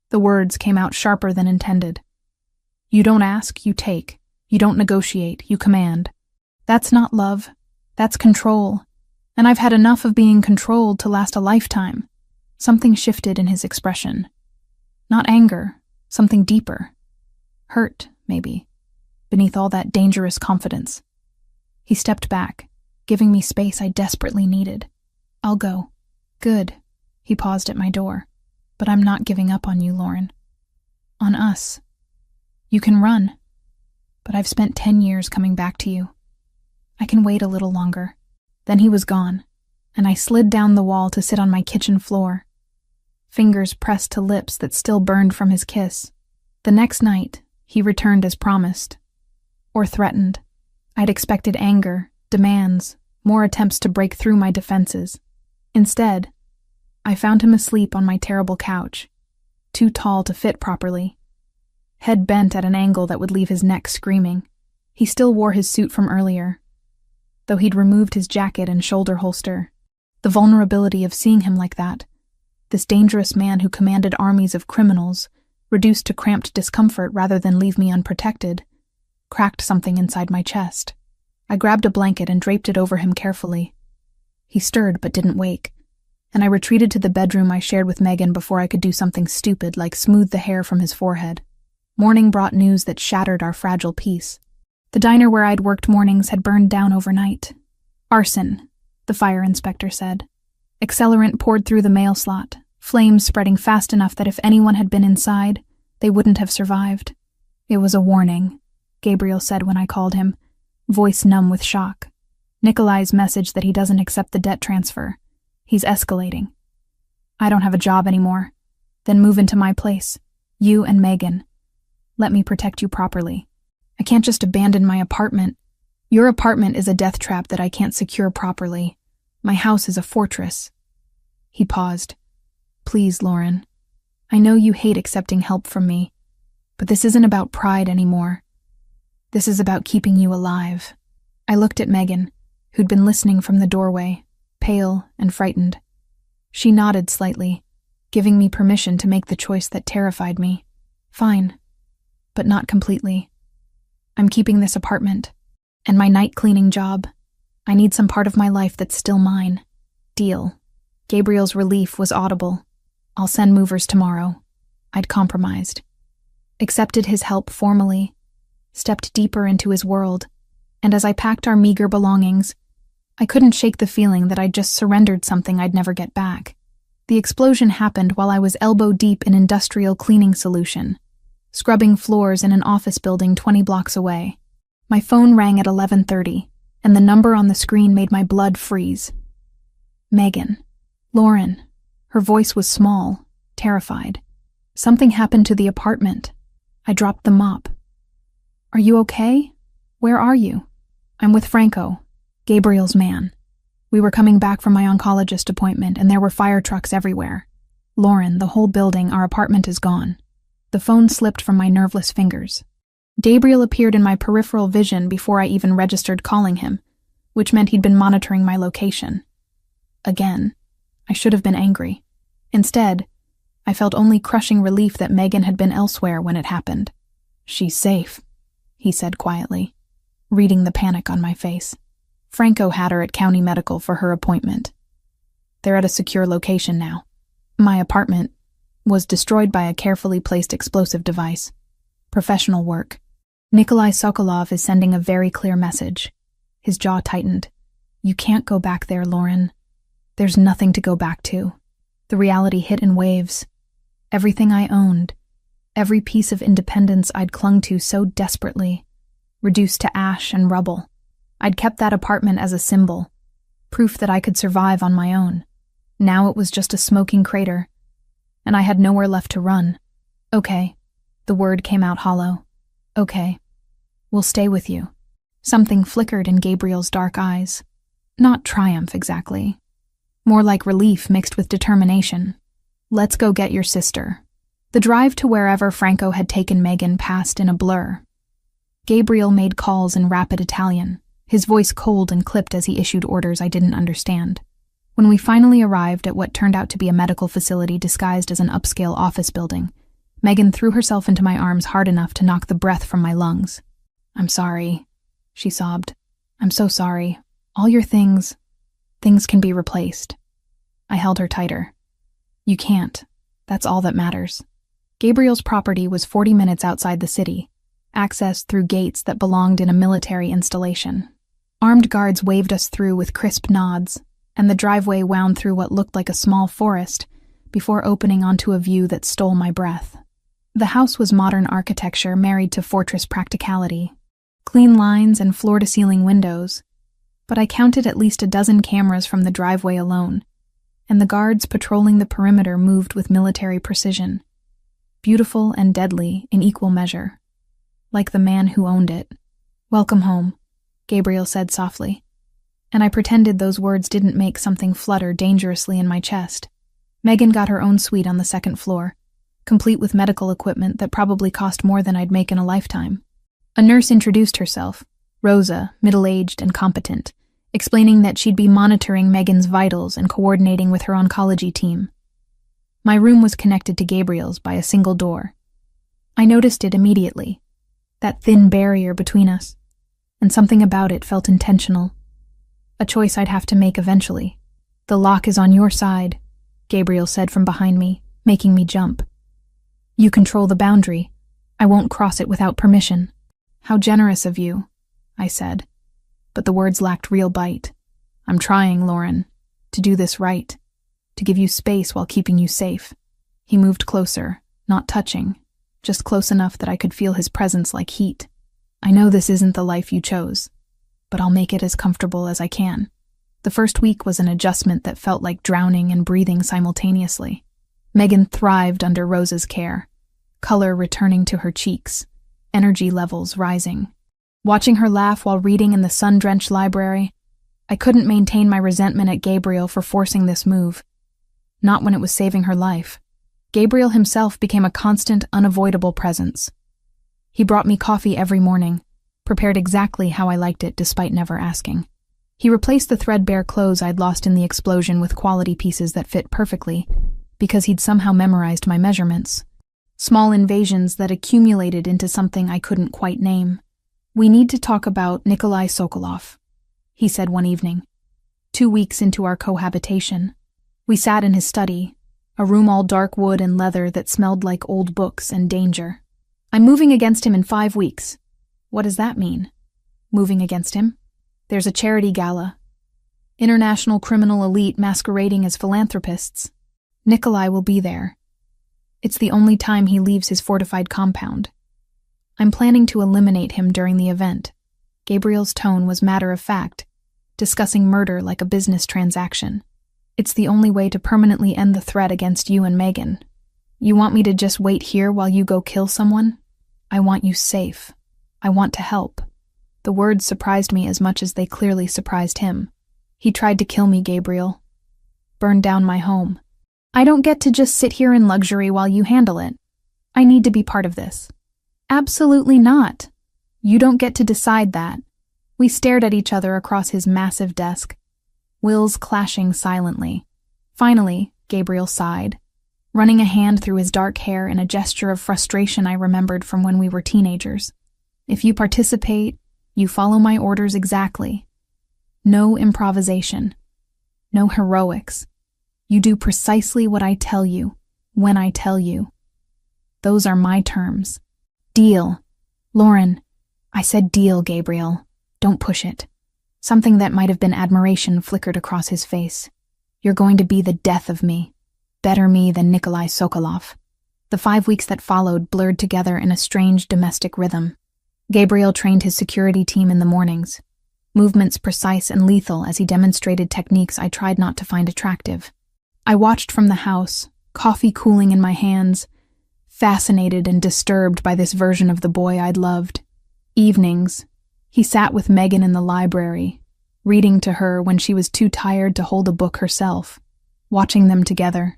[SPEAKER 1] The words came out sharper than intended. You don't ask, you take. You don't negotiate, you command. That's not love. That's control. And I've had enough of being controlled to last a lifetime. Something shifted in his expression. Not anger, something deeper. Hurt, maybe, beneath all that dangerous confidence. He stepped back, giving me space I desperately needed. I'll go. Good. He paused at my door. But I'm not giving up on you, Lauren. On us. You can run. But I've spent 10 years coming back to you. I can wait a little longer. Then he was gone, and I slid down the wall to sit on my kitchen floor. Fingers pressed to lips that still burned from his kiss. The next night, he returned as promised. Or threatened. I'd expected anger, demands, more attempts to break through my defenses. Instead, I found him asleep on my terrible couch, too tall to fit properly. Head bent at an angle that would leave his neck screaming. He still wore his suit from earlier, though he'd removed his jacket and shoulder holster. The vulnerability of seeing him like that, this dangerous man who commanded armies of criminals, reduced to cramped discomfort rather than leave me unprotected, cracked something inside my chest. I grabbed a blanket and draped it over him carefully. He stirred but didn't wake, and I retreated to the bedroom I shared with Megan before I could do something stupid like smooth the hair from his forehead. Morning brought news that shattered our fragile peace. The diner where I'd worked mornings had burned down overnight. Arson, the fire inspector said. Accelerant poured through the mail slot, flames spreading fast enough that if anyone had been inside, they wouldn't have survived. It was a warning, Gabriel said when I called him, voice numb with shock. Nikolai's message that he doesn't accept the debt transfer. He's escalating. I don't have a job anymore. Then move into my place. You and Megan. Let me protect you properly. I can't just abandon my apartment. Your apartment is a death trap that I can't secure properly. My house is a fortress. He paused. Please, Lauren. I know you hate accepting help from me, but this isn't about pride anymore. This is about keeping you alive. I looked at Megan, who'd been listening from the doorway, pale and frightened. She nodded slightly, giving me permission to make the choice that terrified me. Fine, but not completely. I'm keeping this apartment, and my night cleaning job. I need some part of my life that's still mine. Deal. Gabriel's relief was audible. I'll send movers tomorrow. I'd compromised. Accepted his help formally, stepped deeper into his world, and as I packed our meager belongings, I couldn't shake the feeling that I'd just surrendered something I'd never get back. The explosion happened while I was elbow-deep in industrial cleaning solution, scrubbing floors in an office building 20 blocks away. My phone rang at 11:30, and the number on the screen made my blood freeze. Megan. Lauren. Her voice was small, terrified. Something happened to the apartment. I dropped the mop. Are you okay? Where are you? I'm with Franco, Gabriel's man. We were coming back from my oncologist appointment, and there were fire trucks everywhere. Lauren, the whole building, our apartment is gone. The phone slipped from my nerveless fingers. Gabriel appeared in my peripheral vision before I even registered calling him, which meant he'd been monitoring my location. Again, I should have been angry. Instead, I felt only crushing relief that Megan had been elsewhere when it happened. "She's safe," he said quietly, reading the panic on my face. "Franco had her at County Medical for her appointment. They're at a secure location now. My apartment was destroyed by a carefully placed explosive device. Professional work. Nikolai Sokolov is sending a very clear message." His jaw tightened. "You can't go back there, Lauren. There's nothing to go back to." The reality hit in waves. Everything I owned, every piece of independence I'd clung to so desperately, reduced to ash and rubble. I'd kept that apartment as a symbol, proof that I could survive on my own. Now it was just a smoking crater, and I had nowhere left to run. "Okay," the word came out hollow. "Okay, we'll stay with you." Something flickered in Gabriel's dark eyes. Not triumph exactly. More like relief mixed with determination. "Let's go get your sister." The drive to wherever Franco had taken Megan passed in a blur. Gabriel made calls in rapid Italian, his voice cold and clipped as he issued orders I didn't understand. When we finally arrived at what turned out to be a medical facility disguised as an upscale office building, Megan threw herself into my arms hard enough to knock the breath from my lungs. "I'm sorry," she sobbed. "I'm so sorry. All your things can be replaced." I held her tighter. "You can't. That's all that matters." Gabriel's property was 40 minutes outside the city, accessed through gates that belonged in a military installation. Armed guards waved us through with crisp nods, and the driveway wound through what looked like a small forest before opening onto a view that stole my breath. The house was modern architecture married to fortress practicality, clean lines and floor-to-ceiling windows, but I counted at least a dozen cameras from the driveway alone, and the guards patrolling the perimeter moved with military precision, beautiful and deadly in equal measure, like the man who owned it. "Welcome home," Gabriel said softly, and I pretended those words didn't make something flutter dangerously in my chest. Megan got her own suite on the second floor, complete with medical equipment that probably cost more than I'd make in a lifetime. A nurse introduced herself, Rosa, middle-aged and competent, explaining that she'd be monitoring Megan's vitals and coordinating with her oncology team. My room was connected to Gabriel's by a single door. I noticed it immediately, that thin barrier between us, and something about it felt intentional. A choice I'd have to make eventually. "The lock is on your side," Gabriel said from behind me, making me jump. "You control the boundary. I won't cross it without permission." "How generous of you," I said, but the words lacked real bite. "I'm trying, Lauren, to do this right, to give you space while keeping you safe." He moved closer, not touching, just close enough that I could feel his presence like heat. "I know this isn't the life you chose, but I'll make it as comfortable as I can." The first week was an adjustment that felt like drowning and breathing simultaneously. Megan thrived under Rosa's care, color returning to her cheeks, energy levels rising. Watching her laugh while reading in the sun-drenched library, I couldn't maintain my resentment at Gabriel for forcing this move. Not when it was saving her life. Gabriel himself became a constant, unavoidable presence. He brought me coffee every morning, prepared exactly how I liked it despite never asking. He replaced the threadbare clothes I'd lost in the explosion with quality pieces that fit perfectly, because he'd somehow memorized my measurements. Small invasions that accumulated into something I couldn't quite name. "We need to talk about Nikolai Sokolov," he said one evening, 2 weeks into our cohabitation. We sat in his study, a room all dark wood and leather that smelled like old books and danger. "I'm moving against him in 5 weeks. "What does that mean?" "Moving against him? There's a charity gala. International criminal elite masquerading as philanthropists. Nikolai will be there. It's the only time he leaves his fortified compound. I'm planning to eliminate him during the event." Gabriel's tone was matter-of-fact, discussing murder like a business transaction. "It's the only way to permanently end the threat against you and Megan. You want me to just wait here while you go kill someone? I want you safe. I want to help." The words surprised me as much as they clearly surprised him. "He tried to kill me, Gabriel. Burned down my home. I don't get to just sit here in luxury while you handle it. I need to be part of this." "Absolutely not. You don't get to decide that." We stared at each other across his massive desk, wills clashing silently. Finally, Gabriel sighed. running a hand through his dark hair in a gesture of frustration I remembered from when we were teenagers. If you participate, you follow my orders exactly. No improvisation. No heroics. You do precisely what I tell you, when I tell you. Those are my terms. Deal. Lauren, I said deal, Gabriel. Don't push it. Something that might have been admiration flickered across his face. You're going to be the death of me. Better me than Nikolai Sokolov. The 5 weeks that followed blurred together in a strange domestic rhythm. Gabriel trained his security team in the mornings. Movements precise and lethal as he demonstrated techniques I tried not to find attractive. I watched from the house, coffee cooling in my hands, fascinated and disturbed by this version of the boy I'd loved. Evenings, he sat with Megan in the library, reading to her when she was too tired to hold a book herself, watching them together.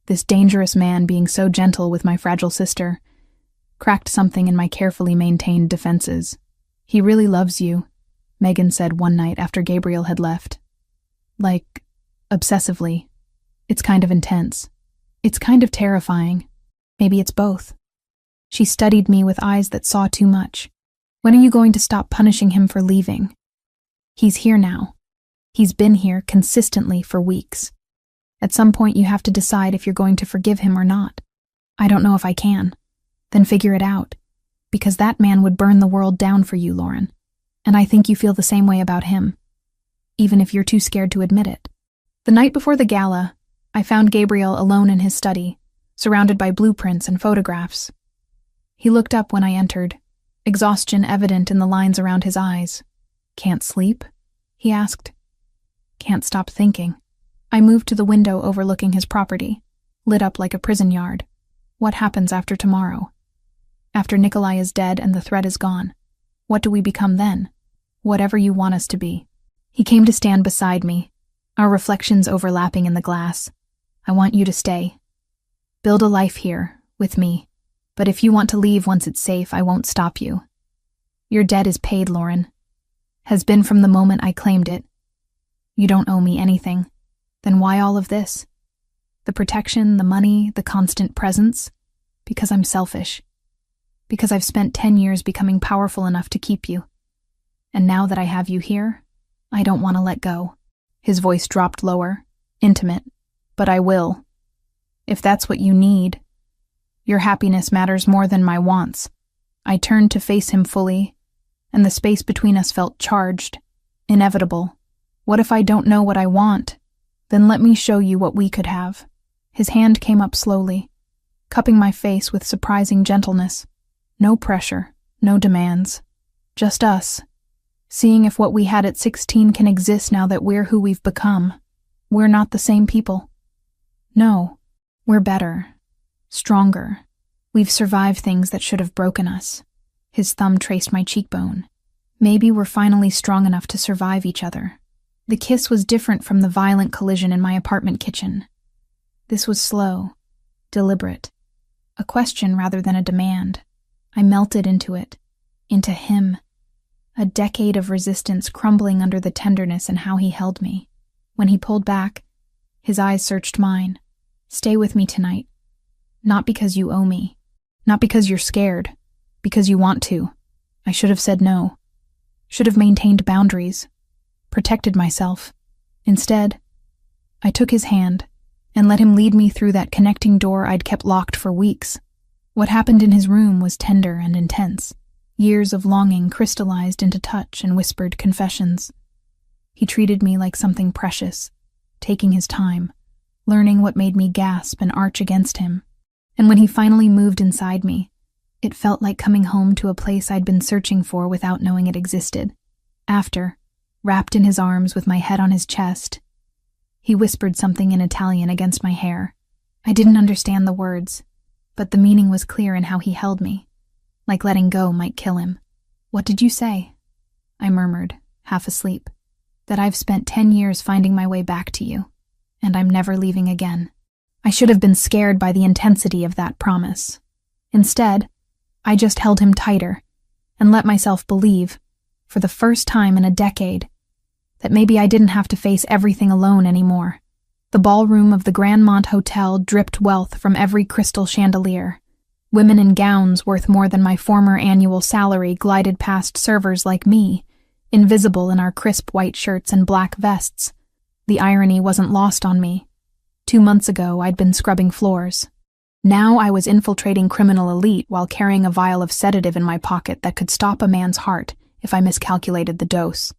[SPEAKER 1] This dangerous man being so gentle with my fragile sister cracked something in my carefully maintained defenses. He really loves you, Megan said one night after Gabriel had left. Like, obsessively. It's kind of intense. It's kind of terrifying. Maybe it's both. She studied me with eyes that saw too much. When are you going to stop punishing him for leaving? He's here now. He's been here consistently for weeks. At some point you have to decide if you're going to forgive him or not. I don't know if I can. Then figure it out. Because that man would burn the world down for you, Lauren. And I think you feel the same way about him. Even if you're too scared to admit it. The night before the gala, I found Gabriel alone in his study, surrounded by blueprints and photographs. He looked up when I entered, exhaustion evident in the lines around his eyes. Can't sleep? He asked. Can't stop thinking. I moved to the window overlooking his property, lit up like a prison yard. What happens after tomorrow? After Nikolai is dead and the threat is gone, what do we become then? Whatever you want us to be. He came to stand beside me, our reflections overlapping in the glass. I want you to stay. Build a life here, with me. But if you want to leave once it's safe, I won't stop you. Your debt is paid, Lauren. Has been from the moment I claimed it. You don't owe me anything. Then why all of this? The protection, the money, the constant presence? Because I'm selfish. Because I've spent 10 years becoming powerful enough to keep you. And now that I have you here, I don't want to let go. His voice dropped lower, intimate. But I will. If that's what you need. Your happiness matters more than my wants. I turned to face him fully, and the space between us felt charged, inevitable. What if I don't know what I want? Then let me show you what we could have. His hand came up slowly, cupping my face with surprising gentleness. No pressure, no demands. Just us. Seeing if what we had at 16 can exist now that we're who we've become. We're not the same people. No, we're better. Stronger. We've survived things that should have broken us. His thumb traced my cheekbone. Maybe we're finally strong enough to survive each other. The kiss was different from the violent collision in my apartment kitchen. This was slow, deliberate. A question rather than a demand. I melted into it, into him. A decade of resistance crumbling under the tenderness and how he held me. When he pulled back, his eyes searched mine. Stay with me tonight. Not because you owe me. Not because you're scared. Because you want to. I should have said no. Should have maintained boundaries. Protected myself. Instead, I took his hand and let him lead me through that connecting door I'd kept locked for weeks. What happened in his room was tender and intense. Years of longing crystallized into touch and whispered confessions. He treated me like something precious, taking his time, learning what made me gasp and arch against him. And when he finally moved inside me, it felt like coming home to a place I'd been searching for without knowing it existed. After, wrapped in his arms with my head on his chest, he whispered something in Italian against my hair. I didn't understand the words, but the meaning was clear in how he held me, like letting go might kill him. What did you say? I murmured, half asleep. That I've spent 10 years finding my way back to you, and I'm never leaving again. I should have been scared by the intensity of that promise. Instead, I just held him tighter and let myself believe, for the first time in a decade, that maybe I didn't have to face everything alone anymore. The ballroom of the Grandmont Hotel dripped wealth from every crystal chandelier. Women in gowns worth more than my former annual salary glided past servers like me, invisible in our crisp white shirts and black vests. The irony wasn't lost on me. 2 months ago, I'd been scrubbing floors. Now I was infiltrating criminal elite while carrying a vial of sedative in my pocket that could stop a man's heart if I miscalculated the dose.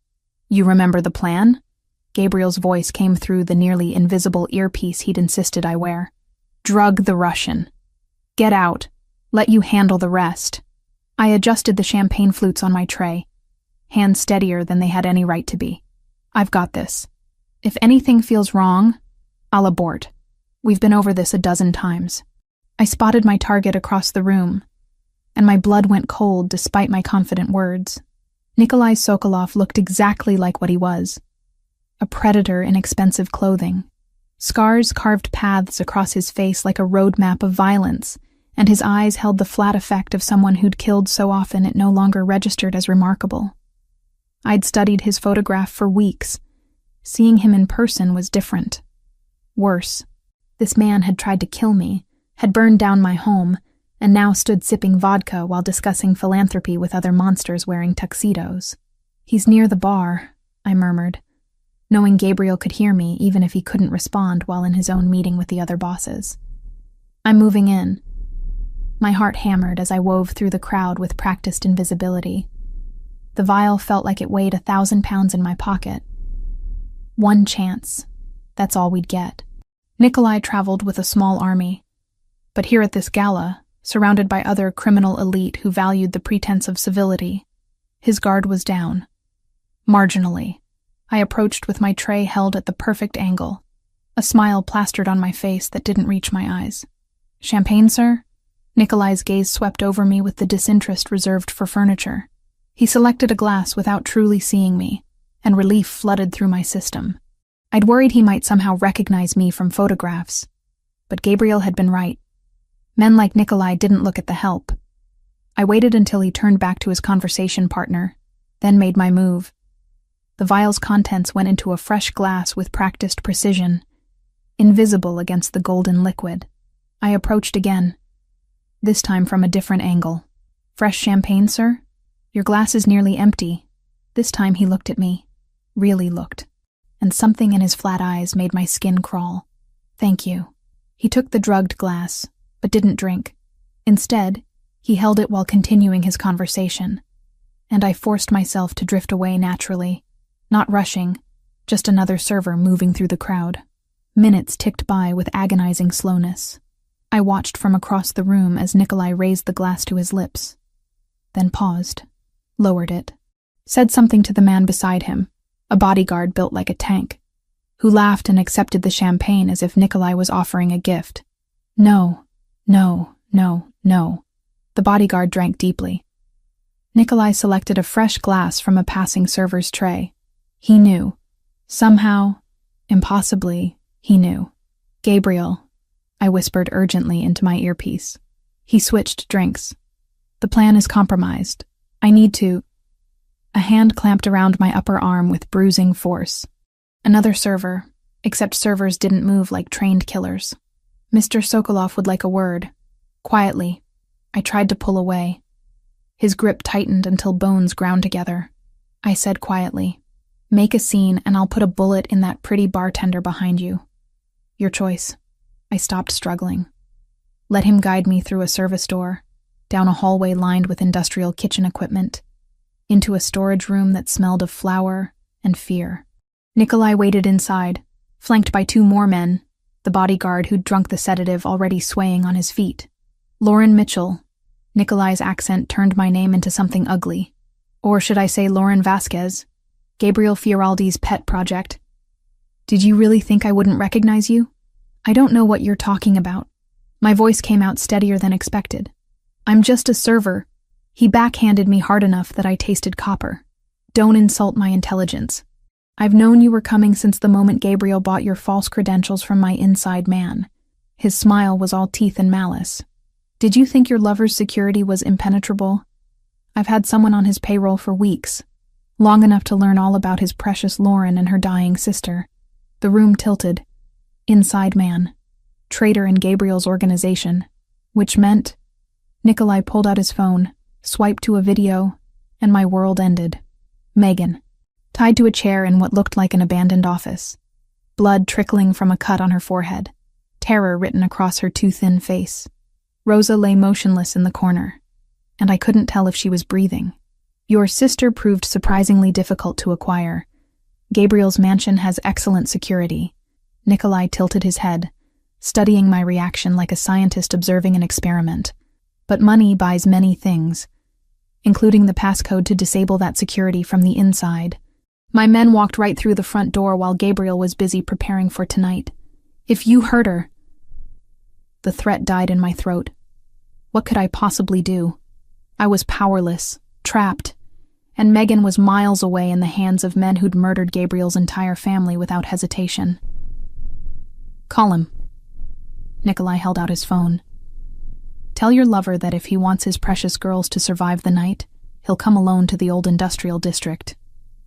[SPEAKER 1] You remember the plan? Gabriel's voice came through the nearly invisible earpiece he'd insisted I wear. Drug the Russian. Get out. Let you handle the rest. I adjusted the champagne flutes on my tray, hands steadier than they had any right to be. I've got this. If anything feels wrong, I'll abort. We've been over this a dozen times. I spotted my target across the room, and my blood went cold despite my confident words. Nikolai Sokolov looked exactly like what he was. A predator in expensive clothing. Scars carved paths across his face like a roadmap of violence, and his eyes held the flat effect of someone who'd killed so often it no longer registered as remarkable. I'd studied his photograph for weeks. Seeing him in person was different. Worse. This man had tried to kill me, had burned down my home, and now stood sipping vodka while discussing philanthropy with other monsters wearing tuxedos. He's near the bar, I murmured, knowing Gabriel could hear me even if he couldn't respond while in his own meeting with the other bosses. I'm moving in. My heart hammered as I wove through the crowd with practiced invisibility. The vial felt like it weighed 1,000 pounds in my pocket. One chance. That's all we'd get. Nikolai traveled with a small army. But here at this gala, surrounded by other criminal elite who valued the pretense of civility, his guard was down. Marginally. I approached with my tray held at the perfect angle, a smile plastered on my face that didn't reach my eyes. Champagne, sir? Nikolai's gaze swept over me with the disinterest reserved for furniture. He selected a glass without truly seeing me, and relief flooded through my system. I'd worried he might somehow recognize me from photographs, but Gabriel had been right. Men like Nikolai didn't look at the help. I waited until he turned back to his conversation partner, then made my move. The vial's contents went into a fresh glass with practiced precision, invisible against the golden liquid. I approached again, this time from a different angle. Fresh champagne, sir? Your glass is nearly empty. This time he looked at me, really looked, and something in his flat eyes made my skin crawl. Thank you. He took the drugged glass, but didn't drink. Instead, he held it while continuing his conversation, and I forced myself to drift away naturally, not rushing, just another server moving through the crowd. Minutes ticked by with agonizing slowness. I watched from across the room as Nikolai raised the glass to his lips, then paused, lowered it, said something to the man beside him, a bodyguard built like a tank, who laughed and accepted the champagne as if Nikolai was offering a gift. No, no, no, no. The bodyguard drank deeply. Nikolai selected a fresh glass from a passing server's tray. He knew. Somehow, impossibly, he knew. Gabriel, I whispered urgently into my earpiece. He switched drinks. The plan is compromised. I need to... A hand clamped around my upper arm with bruising force. Another server, except servers didn't move like trained killers. Mr. Sokolov would like a word. Quietly. I tried to pull away. His grip tightened until bones ground together. I said quietly, "Make a scene and I'll put a bullet in that pretty bartender behind you. Your choice." I stopped struggling. Let him guide me through a service door, down a hallway lined with industrial kitchen equipment, into a storage room that smelled of flour and fear. Nikolai waited inside, flanked by 2 more men, the bodyguard who'd drunk the sedative already swaying on his feet. Lauren Mitchell. Nikolai's accent turned my name into something ugly. Or should I say Lauren Vasquez, Gabriel Fioraldi's pet project. Did you really think I wouldn't recognize you? I don't know what you're talking about. My voice came out steadier than expected. I'm just a server. He backhanded me hard enough that I tasted copper. Don't insult my intelligence. I've known you were coming since the moment Gabriel bought your false credentials from my inside man. His smile was all teeth and malice. Did you think your lover's security was impenetrable? I've had someone on his payroll for weeks, long enough to learn all about his precious Lauren and her dying sister. The room tilted. inside man, traitor in Gabriel's organization, which meant Nikolai pulled out his phone, swiped to a video, and my world ended. Megan, tied to a chair in what looked like an abandoned office, blood trickling from a cut on her forehead, terror written across her too thin face. Rosa lay motionless in the corner, and I couldn't tell if she was breathing. Your sister proved surprisingly difficult to acquire. Gabriel's mansion has excellent security. Nikolai tilted his head, studying my reaction like a scientist observing an experiment. But money buys many things, including the passcode to disable that security from the inside. My men walked right through the front door while Gabriel was busy preparing for tonight. If you hurt her... The threat died in my throat. What could I possibly do? I was powerless, trapped, and Megan was miles away in the hands of men who'd murdered Gabriel's entire family without hesitation. Call him. Nikolai held out his phone. Tell your lover that if he wants his precious girls to survive the night, he'll come alone to the old industrial district,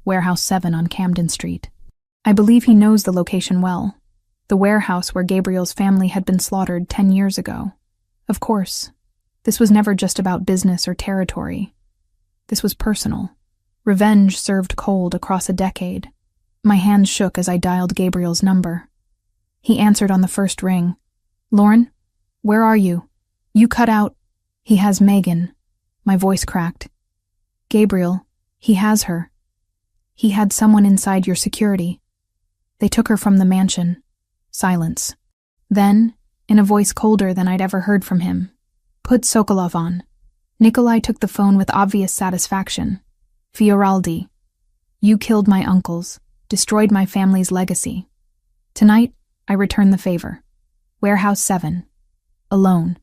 [SPEAKER 1] Warehouse 7 on Camden Street. I believe he knows the location well, the warehouse where Gabriel's family had been slaughtered 10 years ago. Of course, this was never just about business or territory. This was personal. Revenge served cold across a decade. My hands shook as I dialed Gabriel's number. He answered on the first ring. Lauren, where are you? You cut out. He has Megan. My voice cracked. Gabriel, he has her. He had someone inside your security. They took her from the mansion. Silence. Then, in a voice colder than I'd ever heard from him, put Sokolov on. Nikolai took the phone with obvious satisfaction. Fioraldi, you killed my uncles, destroyed my family's legacy. Tonight, I return the favor. Warehouse 7. Alone.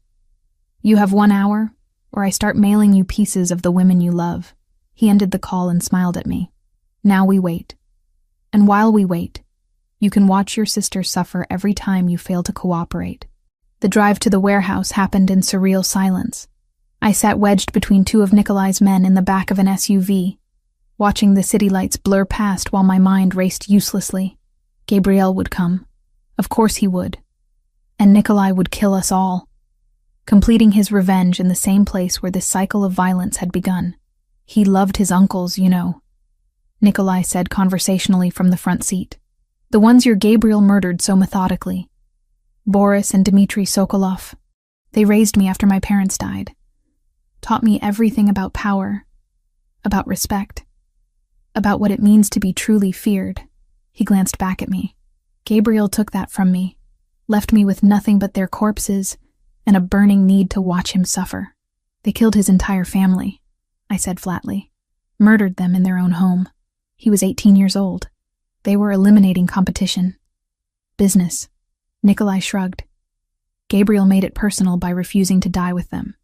[SPEAKER 1] You have 1 hour, or I start mailing you pieces of the women you love. He ended the call and smiled at me. Now we wait. And while we wait, you can watch your sister suffer every time you fail to cooperate. The drive to the warehouse happened in surreal silence. I sat wedged between two of Nikolai's men in the back of an SUV, watching the city lights blur past while my mind raced uselessly. Gabriel would come. Of course he would. And Nikolai would kill us all, completing his revenge in the same place where this cycle of violence had begun. He loved his uncles, you know, Nikolai said conversationally from the front seat. The ones your Gabriel murdered so methodically. Boris and Dmitry Sokolov. They raised me after my parents died. Taught me everything about power, about respect, about what it means to be truly feared. He glanced back at me. Gabriel took that from me, left me with nothing but their corpses and a burning need to watch him suffer. They killed his entire family, I said flatly. Murdered them in their own home. He was 18 years old. They were eliminating competition. Business. Nikolai shrugged. Gabriel made it personal by refusing to die with them.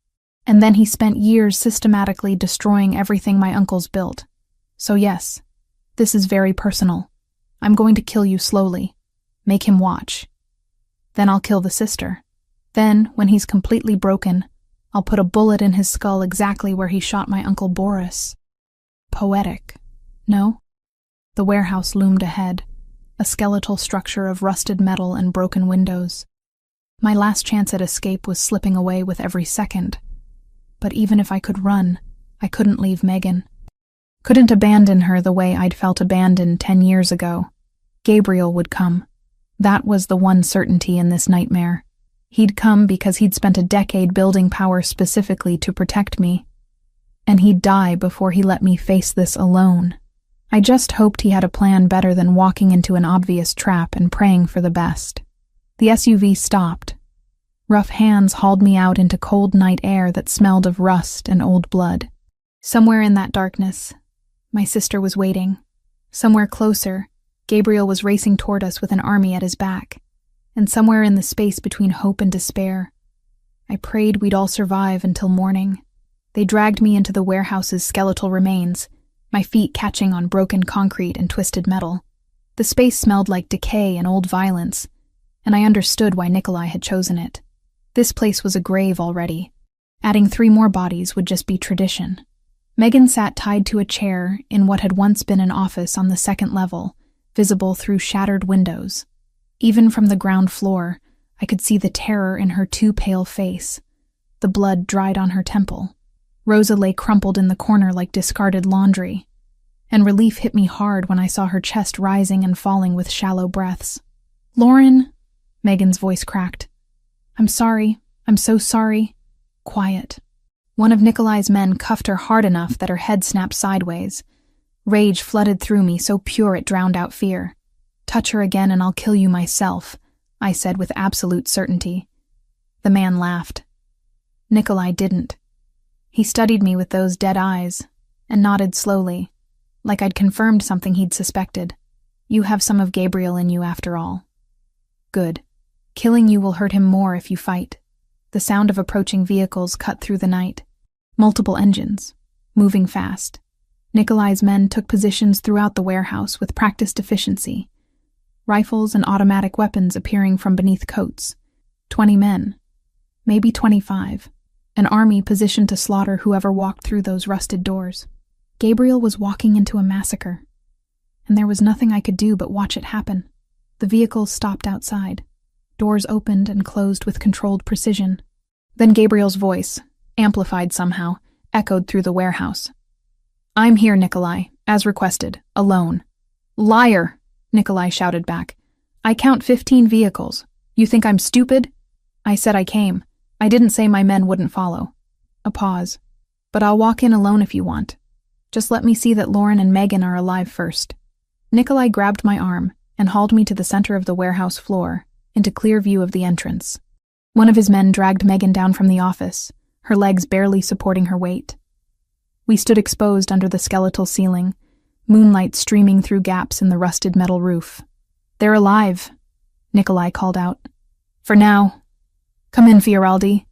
[SPEAKER 1] And then he spent years systematically destroying everything my uncles built. So yes, this is very personal. I'm going to kill you slowly. Make him watch. Then I'll kill the sister. Then, when he's completely broken, I'll put a bullet in his skull exactly where he shot my Uncle Boris. Poetic, no? The warehouse loomed ahead, a skeletal structure of rusted metal and broken windows. My last chance at escape was slipping away with every second. But even if I could run, I couldn't leave Megan. Couldn't abandon her the way I'd felt abandoned 10 years ago. Gabriel would come. That was the one certainty in this nightmare. He'd come because he'd spent a decade building power specifically to protect me. And he'd die before he let me face this alone. I just hoped he had a plan better than walking into an obvious trap and praying for the best. The SUV stopped. Rough hands hauled me out into cold night air that smelled of rust and old blood. Somewhere in that darkness, my sister was waiting. Somewhere closer, Gabriel was racing toward us with an army at his back. And somewhere in the space between hope and despair, I prayed we'd all survive until morning. They dragged me into the warehouse's skeletal remains, my feet catching on broken concrete and twisted metal. The space smelled like decay and old violence, and I understood why Nikolai had chosen it. This place was a grave already. Adding 3 more bodies would just be tradition. Megan sat tied to a chair in what had once been an office on the 2nd level, visible through shattered windows. Even from the ground floor, I could see the terror in her too pale face. The blood dried on her temple. Rosa lay crumpled in the corner like discarded laundry, and relief hit me hard when I saw her chest rising and falling with shallow breaths. "Lauren," Megan's voice cracked. "I'm sorry. I'm so sorry." Quiet. One of Nikolai's men cuffed her hard enough that her head snapped sideways. Rage flooded through me, so pure it drowned out fear. "Touch her again and I'll kill you myself," I said with absolute certainty. The man laughed. Nikolai didn't. He studied me with those dead eyes and nodded slowly, like I'd confirmed something he'd suspected. "You have some of Gabriel in you after all." "Good. Killing you will hurt him more if you fight." The sound of approaching vehicles cut through the night. Multiple engines, moving fast. Nikolai's men took positions throughout the warehouse with practiced efficiency. Rifles and automatic weapons appearing from beneath coats. 20 men. Maybe 25. An army positioned to slaughter whoever walked through those rusted doors. Gabriel was walking into a massacre, and there was nothing I could do but watch it happen. The vehicles stopped outside. Doors opened and closed with controlled precision. Then Gabriel's voice, amplified somehow, echoed through the warehouse. "I'm here, Nikolai, as requested, alone." "Liar!" Nikolai shouted back. "I count 15 vehicles. You think I'm stupid?" "I said I came. I didn't say my men wouldn't follow." A pause. "But I'll walk in alone if you want. Just let me see that Lauren and Megan are alive first." Nikolai grabbed my arm and hauled me to the center of the warehouse floor, into clear view of the entrance. One of his men dragged Megan down from the office, her legs barely supporting her weight. We stood exposed under the skeletal ceiling, moonlight streaming through gaps in the rusted metal roof. "They're alive," Nikolai called out. "For now. Come in, Fioraldi.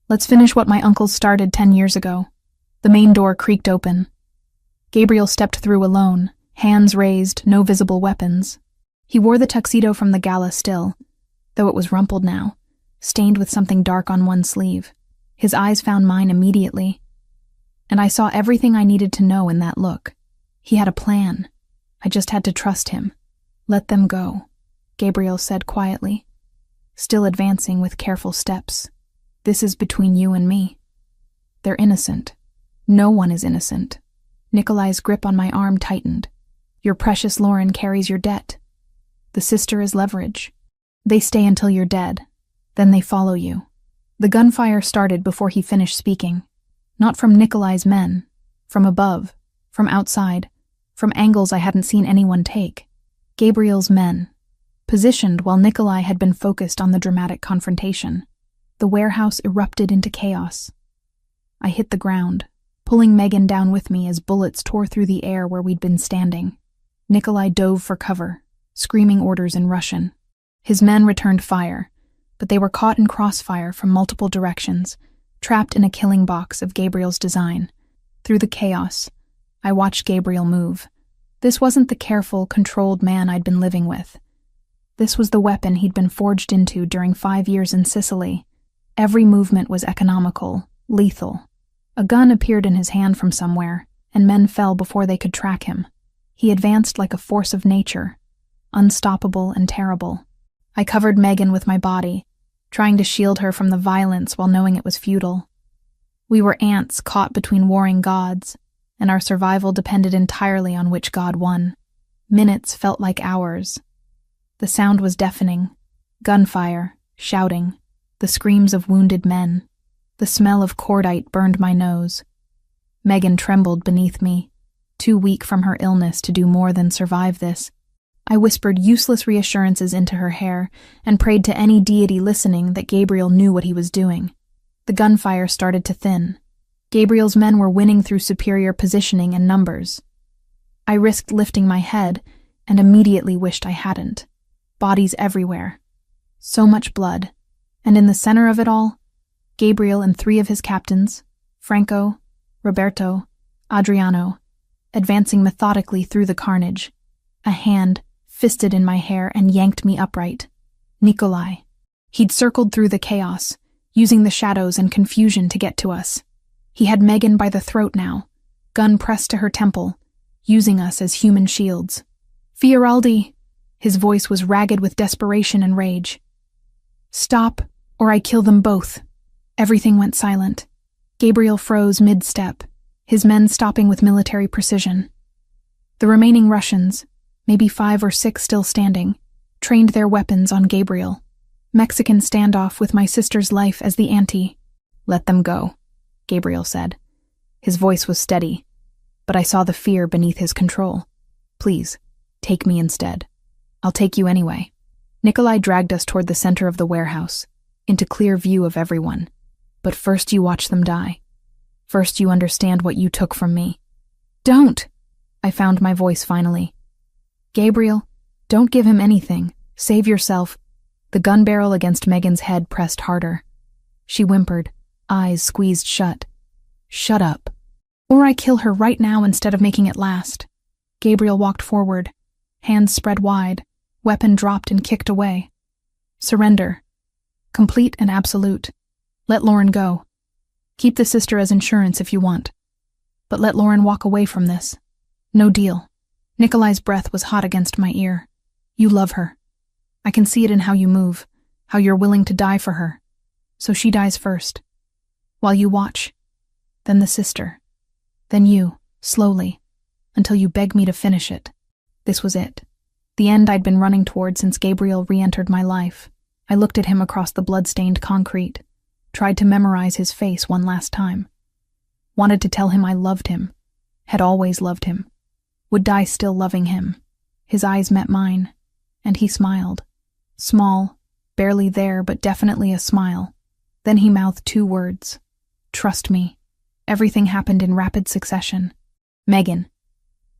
[SPEAKER 1] Let's finish what my uncles started 10 years ago." The main door creaked open. Gabriel stepped through alone, hands raised, no visible weapons. He wore the tuxedo from the gala still, though it was rumpled now, stained with something dark on one sleeve. His eyes found mine immediately, and I saw everything I needed to know in that look. He had a plan. I just had to trust him. "Let them go," Gabriel said quietly, still advancing with careful steps. "This is between you and me. They're innocent. No one is innocent." Nikolai's grip on my arm tightened. "Your precious Lauren carries your debt. The sister is leverage. They stay until you're dead. Then they follow you." The gunfire started before he finished speaking. Not from Nikolai's men. From above. From outside. From angles I hadn't seen anyone take. Gabriel's men. Positioned while Nikolai had been focused on the dramatic confrontation. The warehouse erupted into chaos. I hit the ground, pulling Megan down with me as bullets tore through the air where we'd been standing. Nikolai dove for cover, screaming orders in Russian. His men returned fire, but they were caught in crossfire from multiple directions, trapped in a killing box of Gabriel's design. Through the chaos, I watched Gabriel move. This wasn't the careful, controlled man I'd been living with. This was the weapon he'd been forged into during 5 years in Sicily. Every movement was economical, lethal. A gun appeared in his hand from somewhere, and men fell before they could track him. He advanced like a force of nature, unstoppable and terrible. I covered Megan with my body, trying to shield her from the violence while knowing it was futile. We were ants caught between warring gods, and our survival depended entirely on which god won. Minutes felt like hours. The sound was deafening. Gunfire, shouting, the screams of wounded men. The smell of cordite burned my nose. Megan trembled beneath me, too weak from her illness to do more than survive this. I whispered useless reassurances into her hair and prayed to any deity listening that Gabriel knew what he was doing. The gunfire started to thin. Gabriel's men were winning through superior positioning and numbers. I risked lifting my head and immediately wished I hadn't. Bodies everywhere. So much blood. And in the center of it all, Gabriel and 3 of his captains, Franco, Roberto, Adriano, advancing methodically through the carnage. A hand fisted in my hair and yanked me upright. Nikolai. He'd circled through the chaos, using the shadows and confusion to get to us. He had Megan by the throat now, gun pressed to her temple, using us as human shields. "Fioraldi!" His voice was ragged with desperation and rage. "Stop, or I kill them both." Everything went silent. Gabriel froze mid-step, his men stopping with military precision. The remaining Russians, maybe 5 or 6 still standing, trained their weapons on Gabriel. Mexican standoff with my sister's life as the ante. "Let them go," Gabriel said. His voice was steady, but I saw the fear beneath his control. "Please, take me instead. I'll take you anyway." Nikolai dragged us toward the center of the warehouse, into clear view of everyone. "But first you watch them die. First you understand what you took from me." "Don't!" I found my voice finally. "Gabriel, don't give him anything. Save yourself." The gun barrel against Megan's head pressed harder. She whimpered, eyes squeezed shut. "Shut up. Or I kill her right now instead of making it last." Gabriel walked forward, hands spread wide, weapon dropped and kicked away. "Surrender. Complete and absolute. Let Lauren go. Keep the sister as insurance if you want. But let Lauren walk away from this. No deal." Nikolai's breath was hot against my ear. "You love her. I can see it in how you move, how you're willing to die for her. So she dies first. While you watch. Then the sister. Then you, slowly, until you beg me to finish it." This was it. The end I'd been running toward since Gabriel re-entered my life. I looked at him across the blood-stained concrete, tried to memorize his face one last time. Wanted to tell him I loved him, had always loved him, would die still loving him. His eyes met mine, and he smiled. Small, barely there, but definitely a smile. Then he mouthed 2 words. "Trust me." Everything happened in rapid succession. Megan,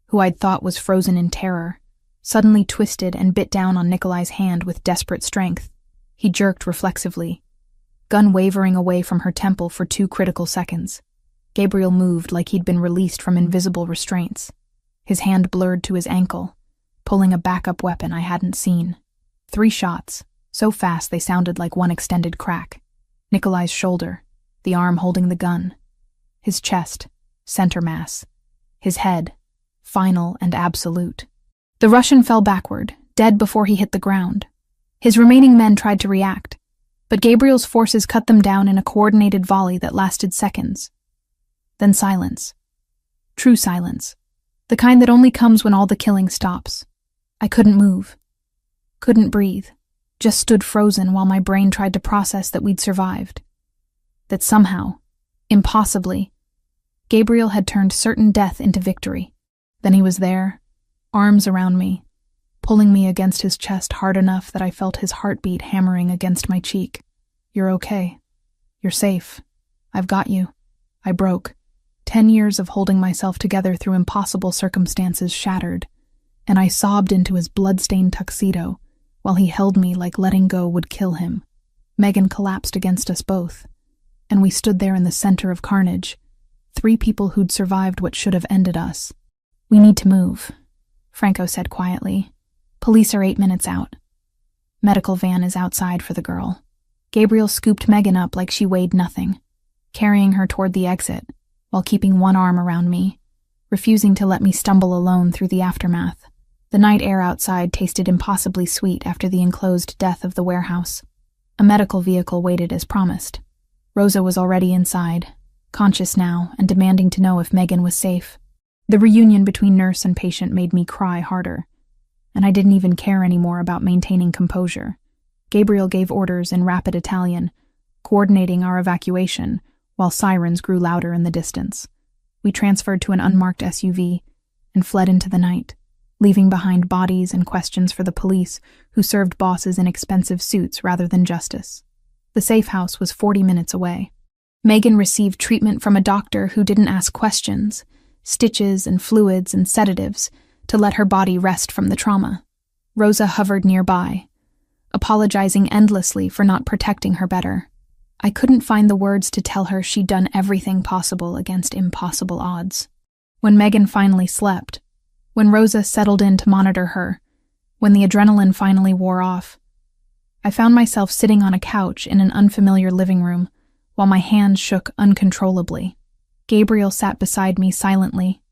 [SPEAKER 1] who I'd thought was frozen in terror, suddenly twisted and bit down on Nikolai's hand with desperate strength. He jerked reflexively, gun wavering away from her temple for 2 critical seconds. Gabriel moved like he'd been released from invisible restraints. His hand blurred to his ankle, pulling a backup weapon I hadn't seen. 3 shots, so fast they sounded like one extended crack. Nikolai's shoulder, the arm holding the gun. His chest, center mass. His head, final and absolute. The Russian fell backward, dead before he hit the ground. His remaining men tried to react, but Gabriel's forces cut them down in a coordinated volley that lasted seconds. Then silence. True silence. The kind that only comes when all the killing stops. I couldn't move. Couldn't breathe. Just stood frozen while my brain tried to process that we'd survived. That somehow, impossibly, Gabriel had turned certain death into victory. Then he was there, arms around me, pulling me against his chest hard enough that I felt his heartbeat hammering against my cheek. "You're okay. You're safe. I've got you." I broke. 10 years of holding myself together through impossible circumstances shattered, and I sobbed into his blood-stained tuxedo while he held me like letting go would kill him. Megan collapsed against us both, and we stood there in the center of carnage, 3 people who'd survived what should have ended us. "We need to move," Franco said quietly. "Police are 8 minutes out. Medical van is outside for the girl." Gabriel scooped Megan up like she weighed nothing, carrying her toward the exit, while keeping one arm around me, refusing to let me stumble alone through the aftermath. The night air outside tasted impossibly sweet after the enclosed death of the warehouse. A medical vehicle waited as promised. Rosa was already inside, conscious now and demanding to know if Megan was safe. The reunion between nurse and patient made me cry harder, and I didn't even care anymore about maintaining composure. Gabriel gave orders in rapid Italian, coordinating our evacuation, while sirens grew louder in the distance. We transferred to an unmarked SUV and fled into the night, leaving behind bodies and questions for the police who served bosses in expensive suits rather than justice. The safe house was 40 minutes away. Megan received treatment from a doctor who didn't ask questions, stitches and fluids and sedatives to let her body rest from the trauma. Rosa hovered nearby, apologizing endlessly for not protecting her better. I couldn't find the words to tell her she'd done everything possible against impossible odds. When Megan finally slept, when Rosa settled in to monitor her, when the adrenaline finally wore off, I found myself sitting on a couch in an unfamiliar living room while my hands shook uncontrollably. Gabriel sat beside me silently,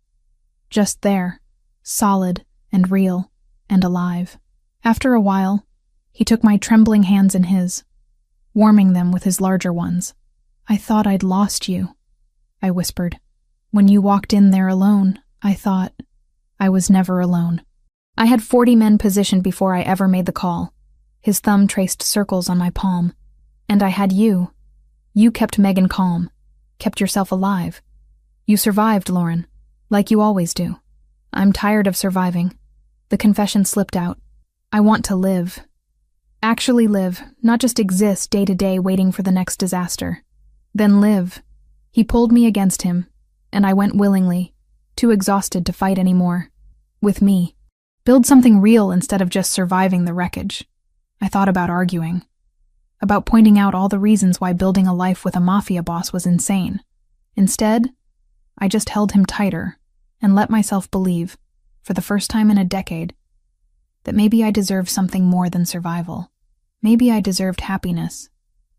[SPEAKER 1] just there, solid and real and alive. After a while, he took my trembling hands in his, warming them with his larger ones. "I thought I'd lost you," I whispered. "When you walked in there alone, I thought I was never alone." I had 40 men positioned before I ever made the call. His thumb traced circles on my palm. And I had you. You kept Megan calm, kept yourself alive. You survived, Lauren, like you always do. I'm tired of surviving. The confession slipped out. I want to live. Actually live, not just exist day to day waiting for the next disaster. Then live. He pulled me against him, and I went willingly, too exhausted to fight anymore. With me. Build something real instead of just surviving the wreckage. I thought about arguing. About pointing out all the reasons why building a life with a mafia boss was insane. Instead, I just held him tighter and let myself believe, for the first time in a decade, that maybe I deserved something more than survival. Maybe I deserved happiness,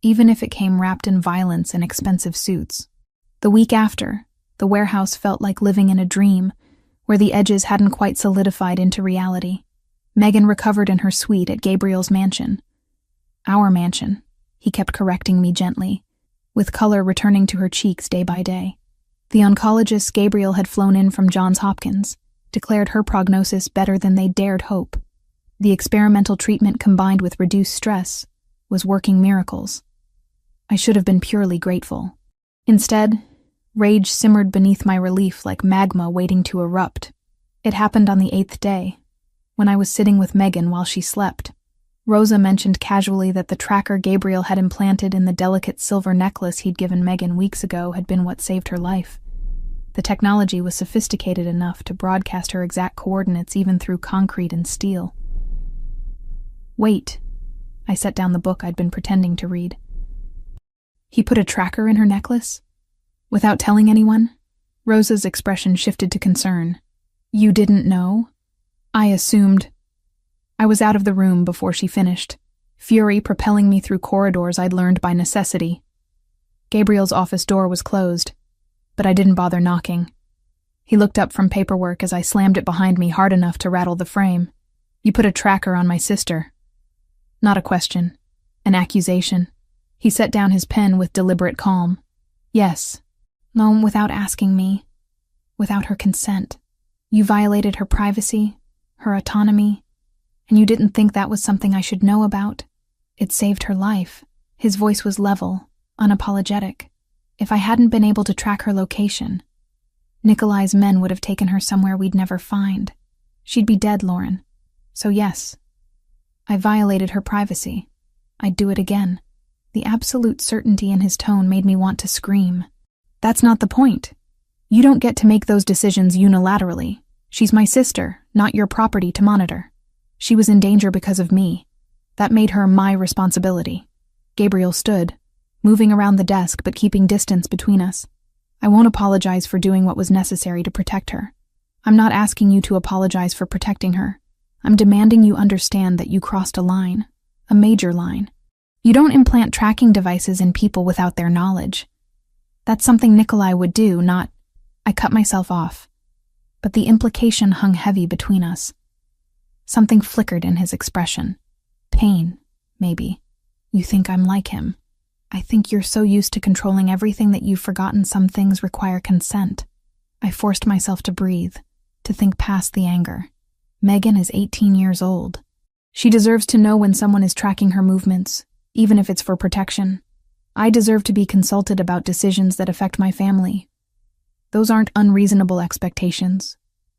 [SPEAKER 1] even if it came wrapped in violence and expensive suits. The week after, the warehouse felt like living in a dream, where the edges hadn't quite solidified into reality. Megan recovered in her suite at Gabriel's mansion. Our mansion, he kept correcting me gently, with color returning to her cheeks day by day. The oncologist Gabriel had flown in from Johns Hopkins, declared her prognosis better than they dared hope. The experimental treatment combined with reduced stress was working miracles. I should have been purely grateful. Instead, rage simmered beneath my relief like magma waiting to erupt. It happened on the 8th day, when I was sitting with Megan while she slept. Rosa mentioned casually that the tracker Gabriel had implanted in the delicate silver necklace he'd given Megan weeks ago had been what saved her life. The technology was sophisticated enough to broadcast her exact coordinates even through concrete and steel. "Wait." I set down the book I'd been pretending to read. "He put a tracker in her necklace? Without telling anyone?" Rosa's expression shifted to concern. "You didn't know?" I assumed. I was out of the room before she finished, fury propelling me through corridors I'd learned by necessity. Gabriel's office door was closed, but I didn't bother knocking. He looked up from paperwork as I slammed it behind me hard enough to rattle the frame. "You put a tracker on my sister." Not a question, an accusation. He set down his pen with deliberate calm. "Yes. No, without asking me. Without her consent. You violated her privacy, her autonomy, and you didn't think that was something I should know about. It saved her life." His voice was level, unapologetic. "If I hadn't been able to track her location, Nikolai's men would have taken her somewhere we'd never find. She'd be dead, Lauren. So yes, I violated her privacy. I'd do it again." The absolute certainty in his tone made me want to scream. "That's not the point. You don't get to make those decisions unilaterally. She's my sister, not your property to monitor. She was in danger because of me. That made her my responsibility." Gabriel stood, moving around the desk but keeping distance between us. "I won't apologize for doing what was necessary to protect her. I'm not asking you to apologize for protecting her. I'm demanding you understand that you crossed a line, a major line. You don't implant tracking devices in people without their knowledge. That's something Nikolai would do, not—" I cut myself off, but the implication hung heavy between us. Something flickered in his expression. Pain, maybe. "You think I'm like him. I think you're so used to controlling everything that you've forgotten some things require consent." I forced myself to breathe, to think past the anger. Megan is 18 years old. She deserves to know when someone is tracking her movements, even if it's for protection. I deserve to be consulted about decisions that affect my family. Those aren't unreasonable expectations.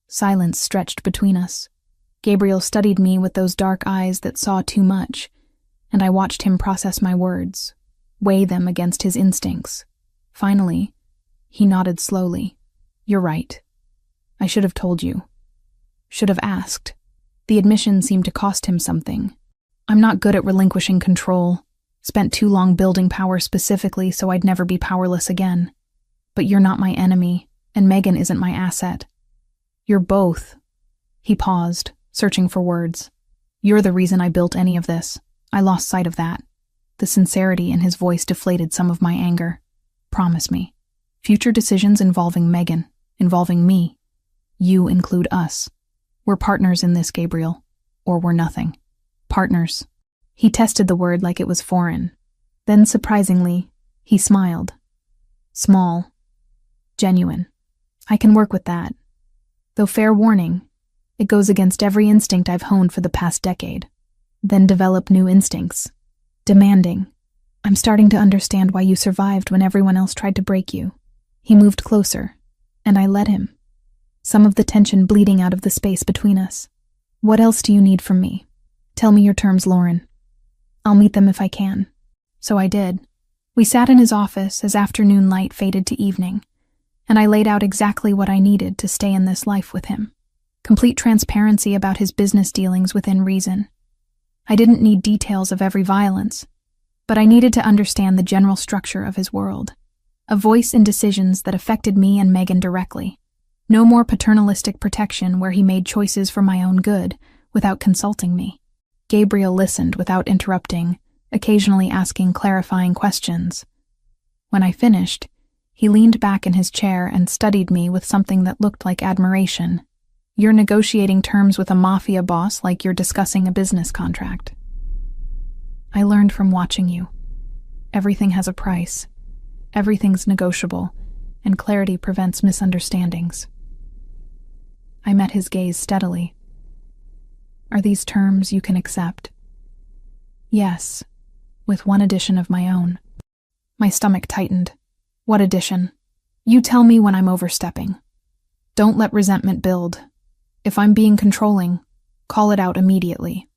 [SPEAKER 1] Silence stretched between us. Gabriel studied me with those dark eyes that saw too much, and I watched him process my words, weigh them against his instincts. Finally, he nodded slowly. "You're right. I should have told you. Should have asked." The admission seemed to cost him something. "I'm not good at relinquishing control. Spent too long building power specifically so I'd never be powerless again. But you're not my enemy, and Megan isn't my asset. You're both." He paused, searching for words. "You're the reason I built any of this. I lost sight of that." The sincerity in his voice deflated some of my anger. "Promise me. Future decisions involving Megan, involving me. You include us. We're partners in this, Gabriel, or we're nothing." Partners. He tested the word like it was foreign. Then, surprisingly, he smiled. Small. Genuine. I can work with that. Though fair warning, it goes against every instinct I've honed for the past decade. Then develop new instincts. Demanding. I'm starting to understand why you survived when everyone else tried to break you. He moved closer, and I let him. Some of the tension bleeding out of the space between us. What else do you need from me? Tell me your terms, Lauren. I'll meet them if I can. So I did. We sat in his office as afternoon light faded to evening, and I laid out exactly what I needed to stay in this life with him. Complete transparency about his business dealings within reason. I didn't need details of every violence, but I needed to understand the general structure of his world. A voice in decisions that affected me and Megan directly. No more paternalistic protection where he made choices for my own good without consulting me. Gabriel listened without interrupting, occasionally asking clarifying questions. When I finished, he leaned back in his chair and studied me with something that looked like admiration. You're negotiating terms with a Mafia boss like you're discussing a business contract. I learned from watching you. Everything has a price. Everything's negotiable, and clarity prevents misunderstandings. I met his gaze steadily. Are these terms you can accept? Yes, with one addition of my own. My stomach tightened. What addition? You tell me when I'm overstepping. Don't let resentment build. If I'm being controlling, call it out immediately.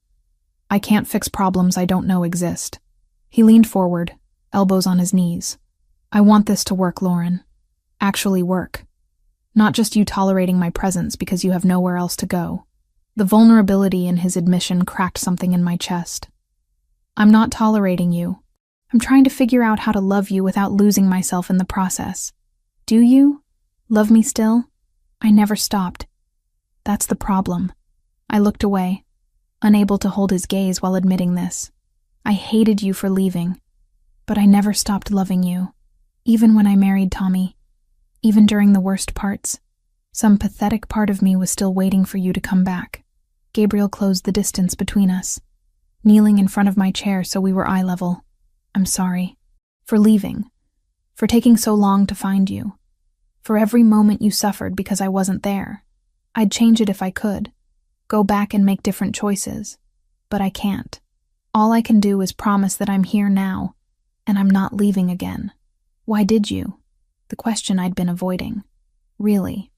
[SPEAKER 1] I can't fix problems I don't know exist. He leaned forward, elbows on his knees. I want this to work, Lauren. Actually work. Not just you tolerating my presence because you have nowhere else to go. The vulnerability in his admission cracked something in my chest. I'm not tolerating you. I'm trying to figure out how to love you without losing myself in the process. Do you? Love me still? I never stopped. That's the problem. I looked away, unable to hold his gaze while admitting this. I hated you for leaving, but I never stopped loving you. Even when I married Tommy, even during the worst parts, some pathetic part of me was still waiting for you to come back. Gabriel closed the distance between us, kneeling in front of my chair so we were eye level. I'm sorry. For leaving. For taking so long to find you. For every moment you suffered because I wasn't there. I'd change it if I could. Go back and make different choices. But I can't. All I can do is promise that I'm here now, and I'm not leaving again. Why did you? The question I'd been avoiding. Really.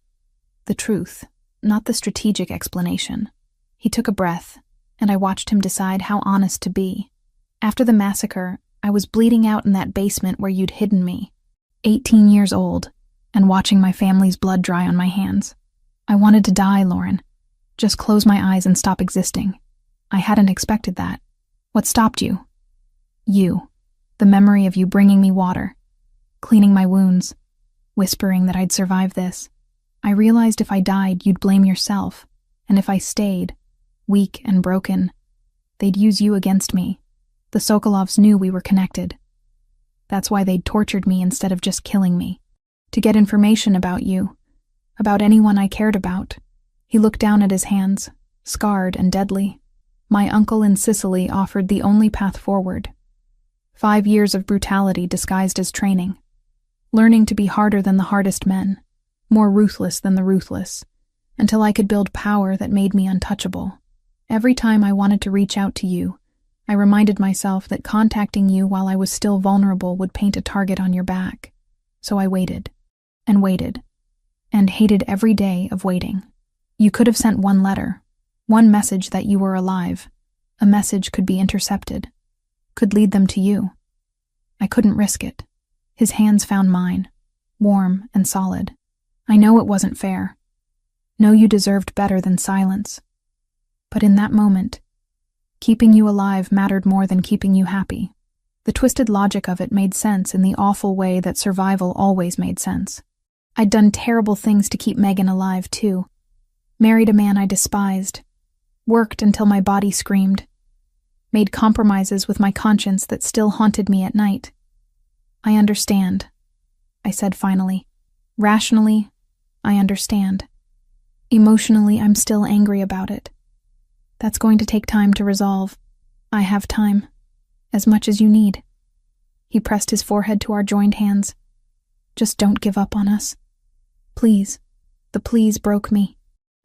[SPEAKER 1] The truth, not the strategic explanation. He took a breath, and I watched him decide how honest to be. After the massacre, I was bleeding out in that basement where you'd hidden me. 18 years old, and watching my family's blood dry on my hands. I wanted to die, Lauren. Just close my eyes and stop existing. I hadn't expected that. What stopped you? You. The memory of you bringing me water, cleaning my wounds, whispering that I'd survive this. I realized if I died, you'd blame yourself, and if I stayed, weak and broken, they'd use you against me. The Sokolovs knew we were connected. That's why they'd tortured me instead of just killing me. To get information about you, about anyone I cared about. He looked down at his hands, scarred and deadly. My uncle in Sicily offered the only path forward. 5 years of brutality disguised as training. Learning to be harder than the hardest men, more ruthless than the ruthless, until I could build power that made me untouchable. Every time I wanted to reach out to you, I reminded myself that contacting you while I was still vulnerable would paint a target on your back. So I waited, and hated every day of waiting. You could have sent one letter, one message that you were alive. A message could be intercepted, could lead them to you. I couldn't risk it. His hands found mine, warm and solid. I know it wasn't fair. Know you deserved better than silence. But in that moment, keeping you alive mattered more than keeping you happy. The twisted logic of it made sense in the awful way that survival always made sense. I'd done terrible things to keep Megan alive, too. Married a man I despised. Worked until my body screamed. Made compromises with my conscience that still haunted me at night. I understand, I said finally. Rationally, I understand. Emotionally, I'm still angry about it. That's going to take time to resolve. I have time. As much as you need. He pressed his forehead to our joined hands. Just don't give up on us. Please. The please broke me.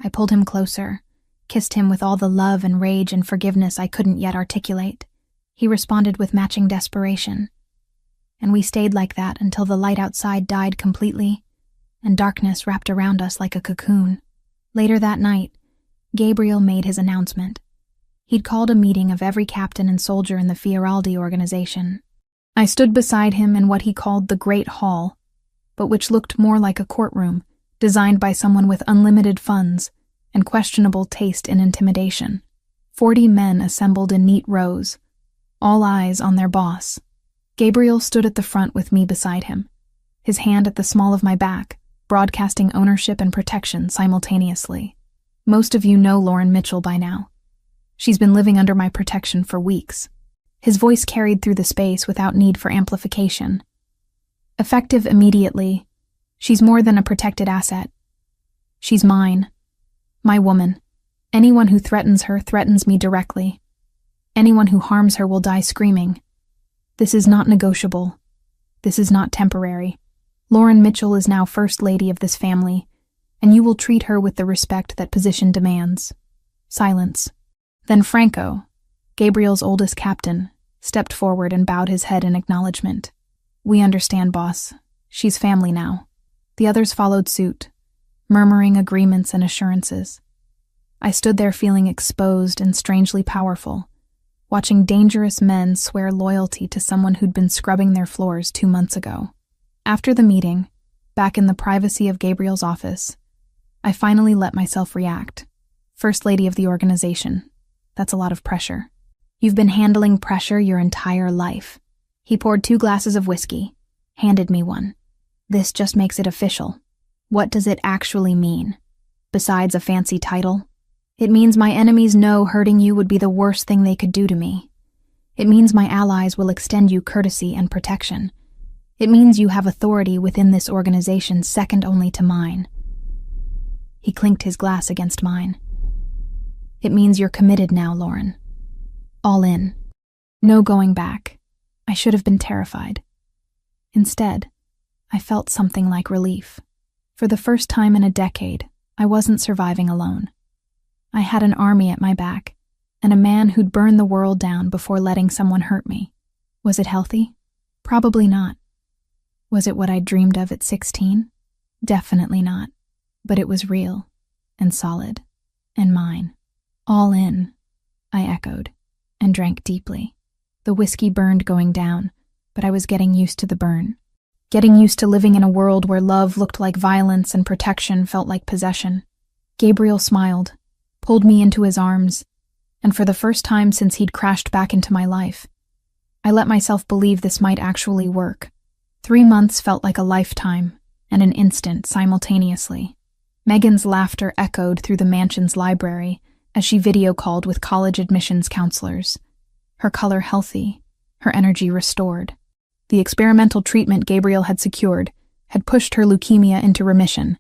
[SPEAKER 1] I pulled him closer, kissed him with all the love and rage and forgiveness I couldn't yet articulate. He responded with matching desperation. And we stayed like that until the light outside died completely, and darkness wrapped around us like a cocoon. Later that night, Gabriel made his announcement. He'd called a meeting of every captain and soldier in the Fioraldi organization. I stood beside him in what he called the Great Hall, but which looked more like a courtroom, designed by someone with unlimited funds and questionable taste in intimidation. 40 men assembled in neat rows, all eyes on their boss. Gabriel stood at the front with me beside him, his hand at the small of my back, broadcasting ownership and protection simultaneously. Most of you know Lauren Mitchell by now. She's been living under my protection for weeks. His voice carried through the space without need for amplification. Effective immediately, she's more than a protected asset. She's mine. My woman. Anyone who threatens her threatens me directly. Anyone who harms her will die screaming. This is not negotiable. This is not temporary. Lauren Mitchell is now First Lady of this family, and you will treat her with the respect that position demands. Silence. Then Franco, Gabriel's oldest captain, stepped forward and bowed his head in acknowledgement. We understand, boss. She's family now. The others followed suit, murmuring agreements and assurances. I stood there feeling exposed and strangely powerful, watching dangerous men swear loyalty to someone who'd been scrubbing their floors 2 months ago. After the meeting, back in the privacy of Gabriel's office, I finally let myself react. First Lady of the organization. That's a lot of pressure. You've been handling pressure your entire life. He poured 2 glasses of whiskey, handed me one. This just makes it official. What does it actually mean? Besides a fancy title? It means my enemies know hurting you would be the worst thing they could do to me. It means my allies will extend you courtesy and protection. It means you have authority within this organization second only to mine. He clinked his glass against mine. It means you're committed now, Lauren. All in. No going back. I should have been terrified. Instead, I felt something like relief. For the first time in a decade, I wasn't surviving alone. I had an army at my back, and a man who'd burn the world down before letting someone hurt me. Was it healthy? Probably not. Was it what I'd dreamed of at 16? Definitely not. But it was real, and solid, and mine. All in, I echoed, and drank deeply. The whiskey burned going down, but I was getting used to the burn. Getting used to living in a world where love looked like violence and protection felt like possession. Gabriel smiled, pulled me into his arms, and for the first time since he'd crashed back into my life, I let myself believe this might actually work. 3 months felt like a lifetime, and an instant simultaneously. Megan's laughter echoed through the mansion's library as she video-called with college admissions counselors. Her color healthy, her energy restored. The experimental treatment Gabriel had secured had pushed her leukemia into remission,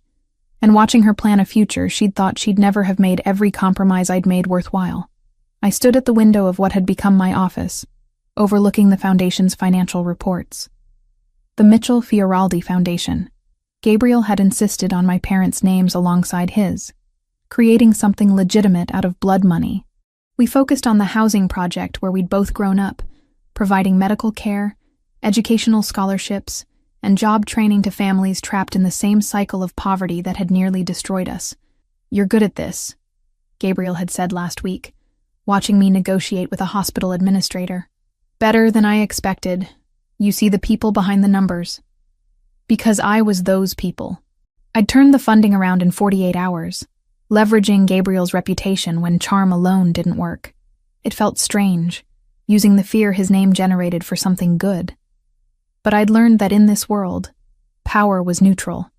[SPEAKER 1] and watching her plan a future, she'd thought she'd never have made every compromise I'd made worthwhile. I stood at the window of what had become my office, overlooking the foundation's financial reports. The Mitchell Fioraldi Foundation. Gabriel had insisted on my parents' names alongside his, creating something legitimate out of blood money. We focused on the housing project where we'd both grown up, providing medical care, educational scholarships, and job training to families trapped in the same cycle of poverty that had nearly destroyed us. "You're good at this," Gabriel had said last week, watching me negotiate with a hospital administrator. "Better than I expected. You see the people behind the numbers." Because I was those people. I'd turned the funding around in 48 hours, leveraging Gabriel's reputation when charm alone didn't work. It felt strange, using the fear his name generated for something good. But I'd learned that in this world, power was neutral.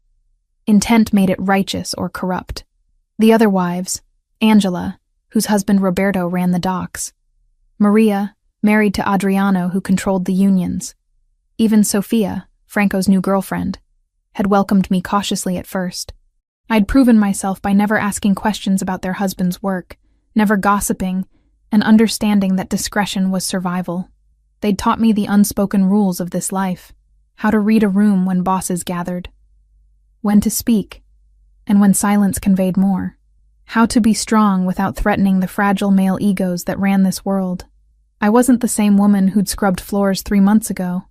[SPEAKER 1] Intent made it righteous or corrupt. The other wives, Angela, whose husband Roberto ran the docks, Maria, married to Adriano, who controlled the unions, even Sophia, Franco's new girlfriend, had welcomed me cautiously at first. I'd proven myself by never asking questions about their husband's work, never gossiping, an understanding that discretion was survival. They'd taught me the unspoken rules of this life, how to read a room when bosses gathered, when to speak, and when silence conveyed more, how to be strong without threatening the fragile male egos that ran this world. I wasn't the same woman who'd scrubbed floors 3 months ago.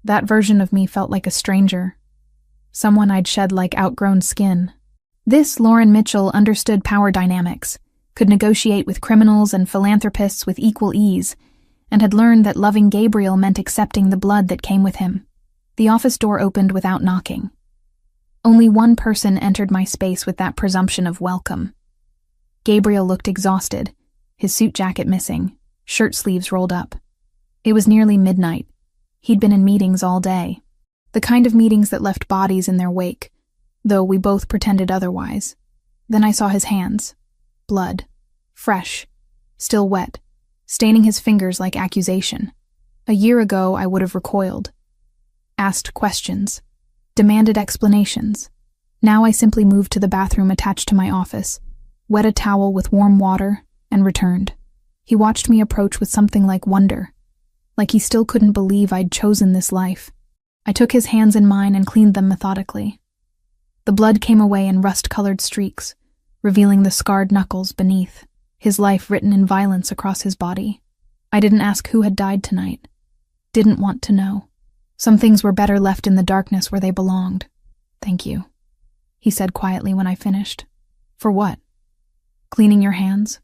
[SPEAKER 1] That version of me felt like a stranger, someone I'd shed like outgrown skin. This Lauren Mitchell understood power dynamics, could negotiate with criminals and philanthropists with equal ease, and had learned that loving Gabriel meant accepting the blood that came with him. The office door opened without knocking. Only one person entered my space with that presumption of welcome. Gabriel looked exhausted, his suit jacket missing, shirt sleeves rolled up. It was nearly midnight. He'd been in meetings all day, the kind of meetings that left bodies in their wake, though we both pretended otherwise. Then I saw his hands. Blood. Fresh. Still wet. Staining his fingers like accusation. A year ago, I would have recoiled. Asked questions. Demanded explanations. Now I simply moved to the bathroom attached to my office, wet a towel with warm water, and returned. He watched me approach with something like wonder, like he still couldn't believe I'd chosen this life. I took his hands in mine and cleaned them methodically. The blood came away in rust-colored streaks, revealing the scarred knuckles beneath, his life written in violence across his body. I didn't ask who had died tonight. Didn't want to know. Some things were better left in the darkness where they belonged. Thank you, he said quietly when I finished. For what? Cleaning your hands?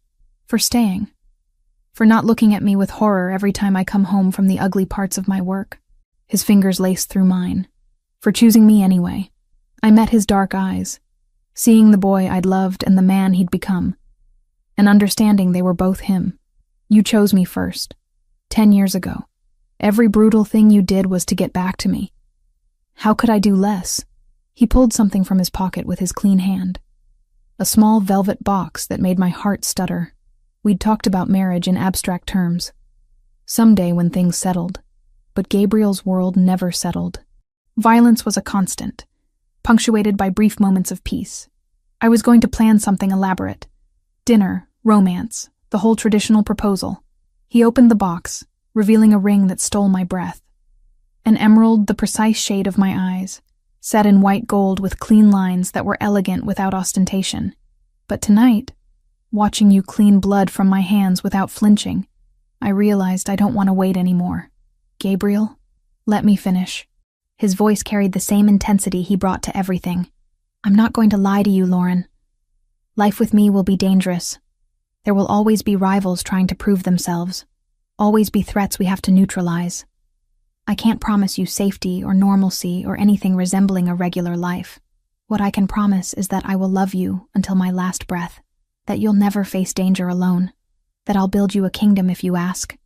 [SPEAKER 1] For staying? For not looking at me with horror every time I come home from the ugly parts of my work? His fingers laced through mine. For choosing me anyway. I met his dark eyes, seeing the boy I'd loved and the man he'd become, and understanding they were both him. You chose me first, 10 years ago. Every brutal thing you did was to get back to me. How could I do less? He pulled something from his pocket with his clean hand. A small velvet box that made my heart stutter. We'd talked about marriage in abstract terms. Someday when things settled. But Gabriel's world never settled. Violence was a constant, punctuated by brief moments of peace. I was going to plan something elaborate. Dinner, romance, the whole traditional proposal. He opened the box, revealing a ring that stole my breath. An emerald the precise shade of my eyes, set in white gold with clean lines that were elegant without ostentation. But tonight, watching you clean blood from my hands without flinching, I realized I don't want to wait anymore. Gabriel, let me finish. His voice carried the same intensity he brought to everything. I'm not going to lie to you, Lauren. Life with me will be dangerous. There will always be rivals trying to prove themselves. Always be threats we have to neutralize. I can't promise you safety or normalcy or anything resembling a regular life. What I can promise is that I will love you until my last breath, that you'll never face danger alone, that I'll build you a kingdom if you ask,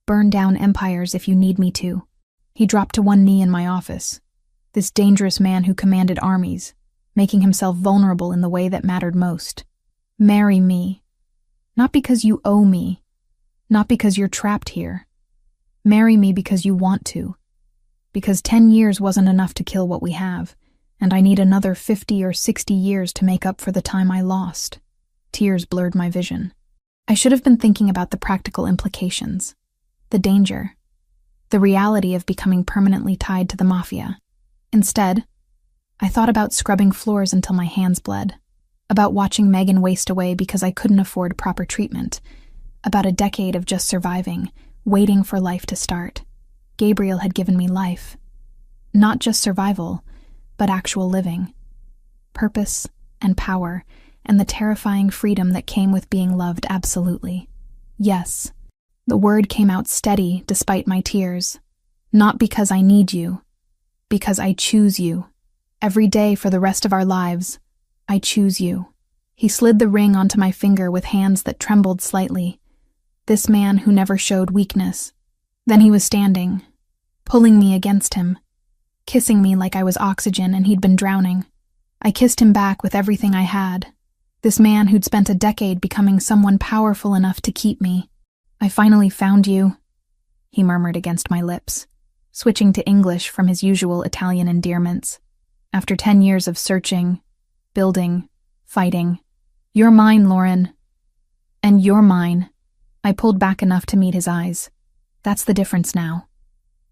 [SPEAKER 1] burn down empires if you need me to. He dropped to one knee in my office, this dangerous man who commanded armies, making himself vulnerable in the way that mattered most. Marry me. Not because you owe me, not because you're trapped here. Marry me because you want to. Because 10 years wasn't enough to kill what we have, and I need another 50 or 60 years to make up for the time I lost. Tears blurred my vision. I should have been thinking about the practical implications, the danger, the reality of becoming permanently tied to the Mafia. Instead, I thought about scrubbing floors until my hands bled, about watching Megan waste away because I couldn't afford proper treatment, about a decade of just surviving, waiting for life to start. Gabriel had given me life. Not just survival, but actual living. Purpose and power, and the terrifying freedom that came with being loved absolutely. Yes, the word came out steady despite my tears. Not because I need you, because I choose you. Every day for the rest of our lives, I choose you. He slid the ring onto my finger with hands that trembled slightly. This man who never showed weakness. Then he was standing, pulling me against him, kissing me like I was oxygen and he'd been drowning. I kissed him back with everything I had. This man who'd spent a decade becoming someone powerful enough to keep me. I finally found you, he murmured against my lips, switching to English from his usual Italian endearments. After 10 years of searching, building, fighting. You're mine, Lauren. And you're mine. I pulled back enough to meet his eyes. That's the difference now.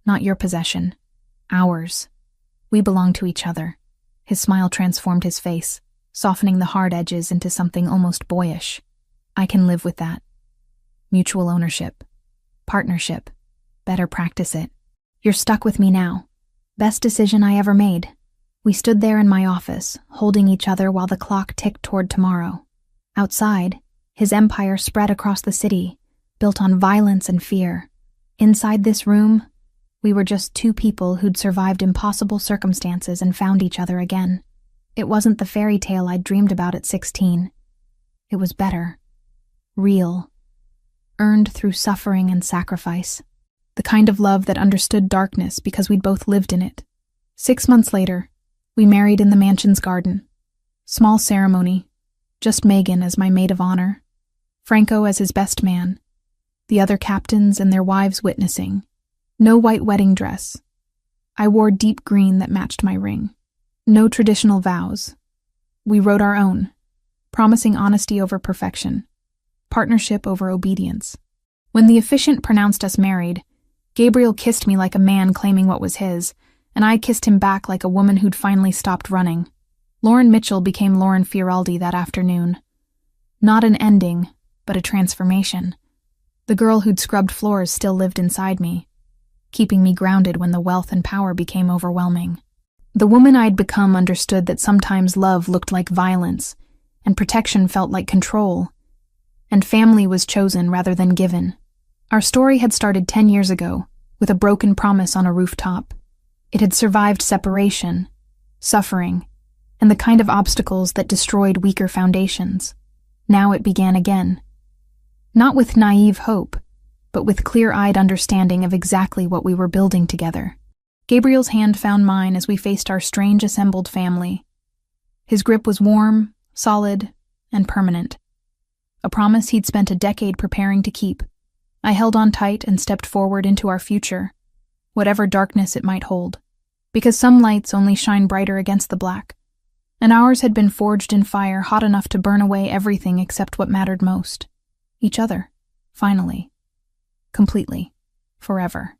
[SPEAKER 1] Not your possession. Ours. We belong to each other. His smile transformed his face, softening the hard edges into something almost boyish. I can live with that. Mutual ownership. Partnership. Better practice it. You're stuck with me now. Best decision I ever made. We stood there in my office, holding each other while the clock ticked toward tomorrow. Outside, his empire spread across the city, built on violence and fear. Inside this room, we were just two people who'd survived impossible circumstances and found each other again. It wasn't the fairy tale I'd dreamed about at 16. It was better. Real. Earned through suffering and sacrifice. The kind of love that understood darkness because we'd both lived in it. 6 months later, we married in the mansion's garden. Small ceremony. Just Megan as my maid of honor. Franco as his best man. The other captains and their wives witnessing. No white wedding dress. I wore deep green that matched my ring. No traditional vows. We wrote our own, promising honesty over perfection, partnership over obedience. When the officiant pronounced us married, Gabriel kissed me like a man claiming what was his, and I kissed him back like a woman who'd finally stopped running. Lauren Mitchell became Lauren Fioraldi that afternoon. Not an ending, but a transformation. The girl who'd scrubbed floors still lived inside me, keeping me grounded when the wealth and power became overwhelming. The woman I'd become understood that sometimes love looked like violence, and protection felt like control, and family was chosen rather than given. Our story had started 10 years ago, with a broken promise on a rooftop. It had survived separation, suffering, and the kind of obstacles that destroyed weaker foundations. Now it began again. Not with naive hope, but with clear-eyed understanding of exactly what we were building together. Gabriel's hand found mine as we faced our strange assembled family. His grip was warm, solid, and permanent. A promise he'd spent a decade preparing to keep. I held on tight and stepped forward into our future, whatever darkness it might hold, because some lights only shine brighter against the black, and ours had been forged in fire hot enough to burn away everything except what mattered most. Each other, finally. Completely. Forever.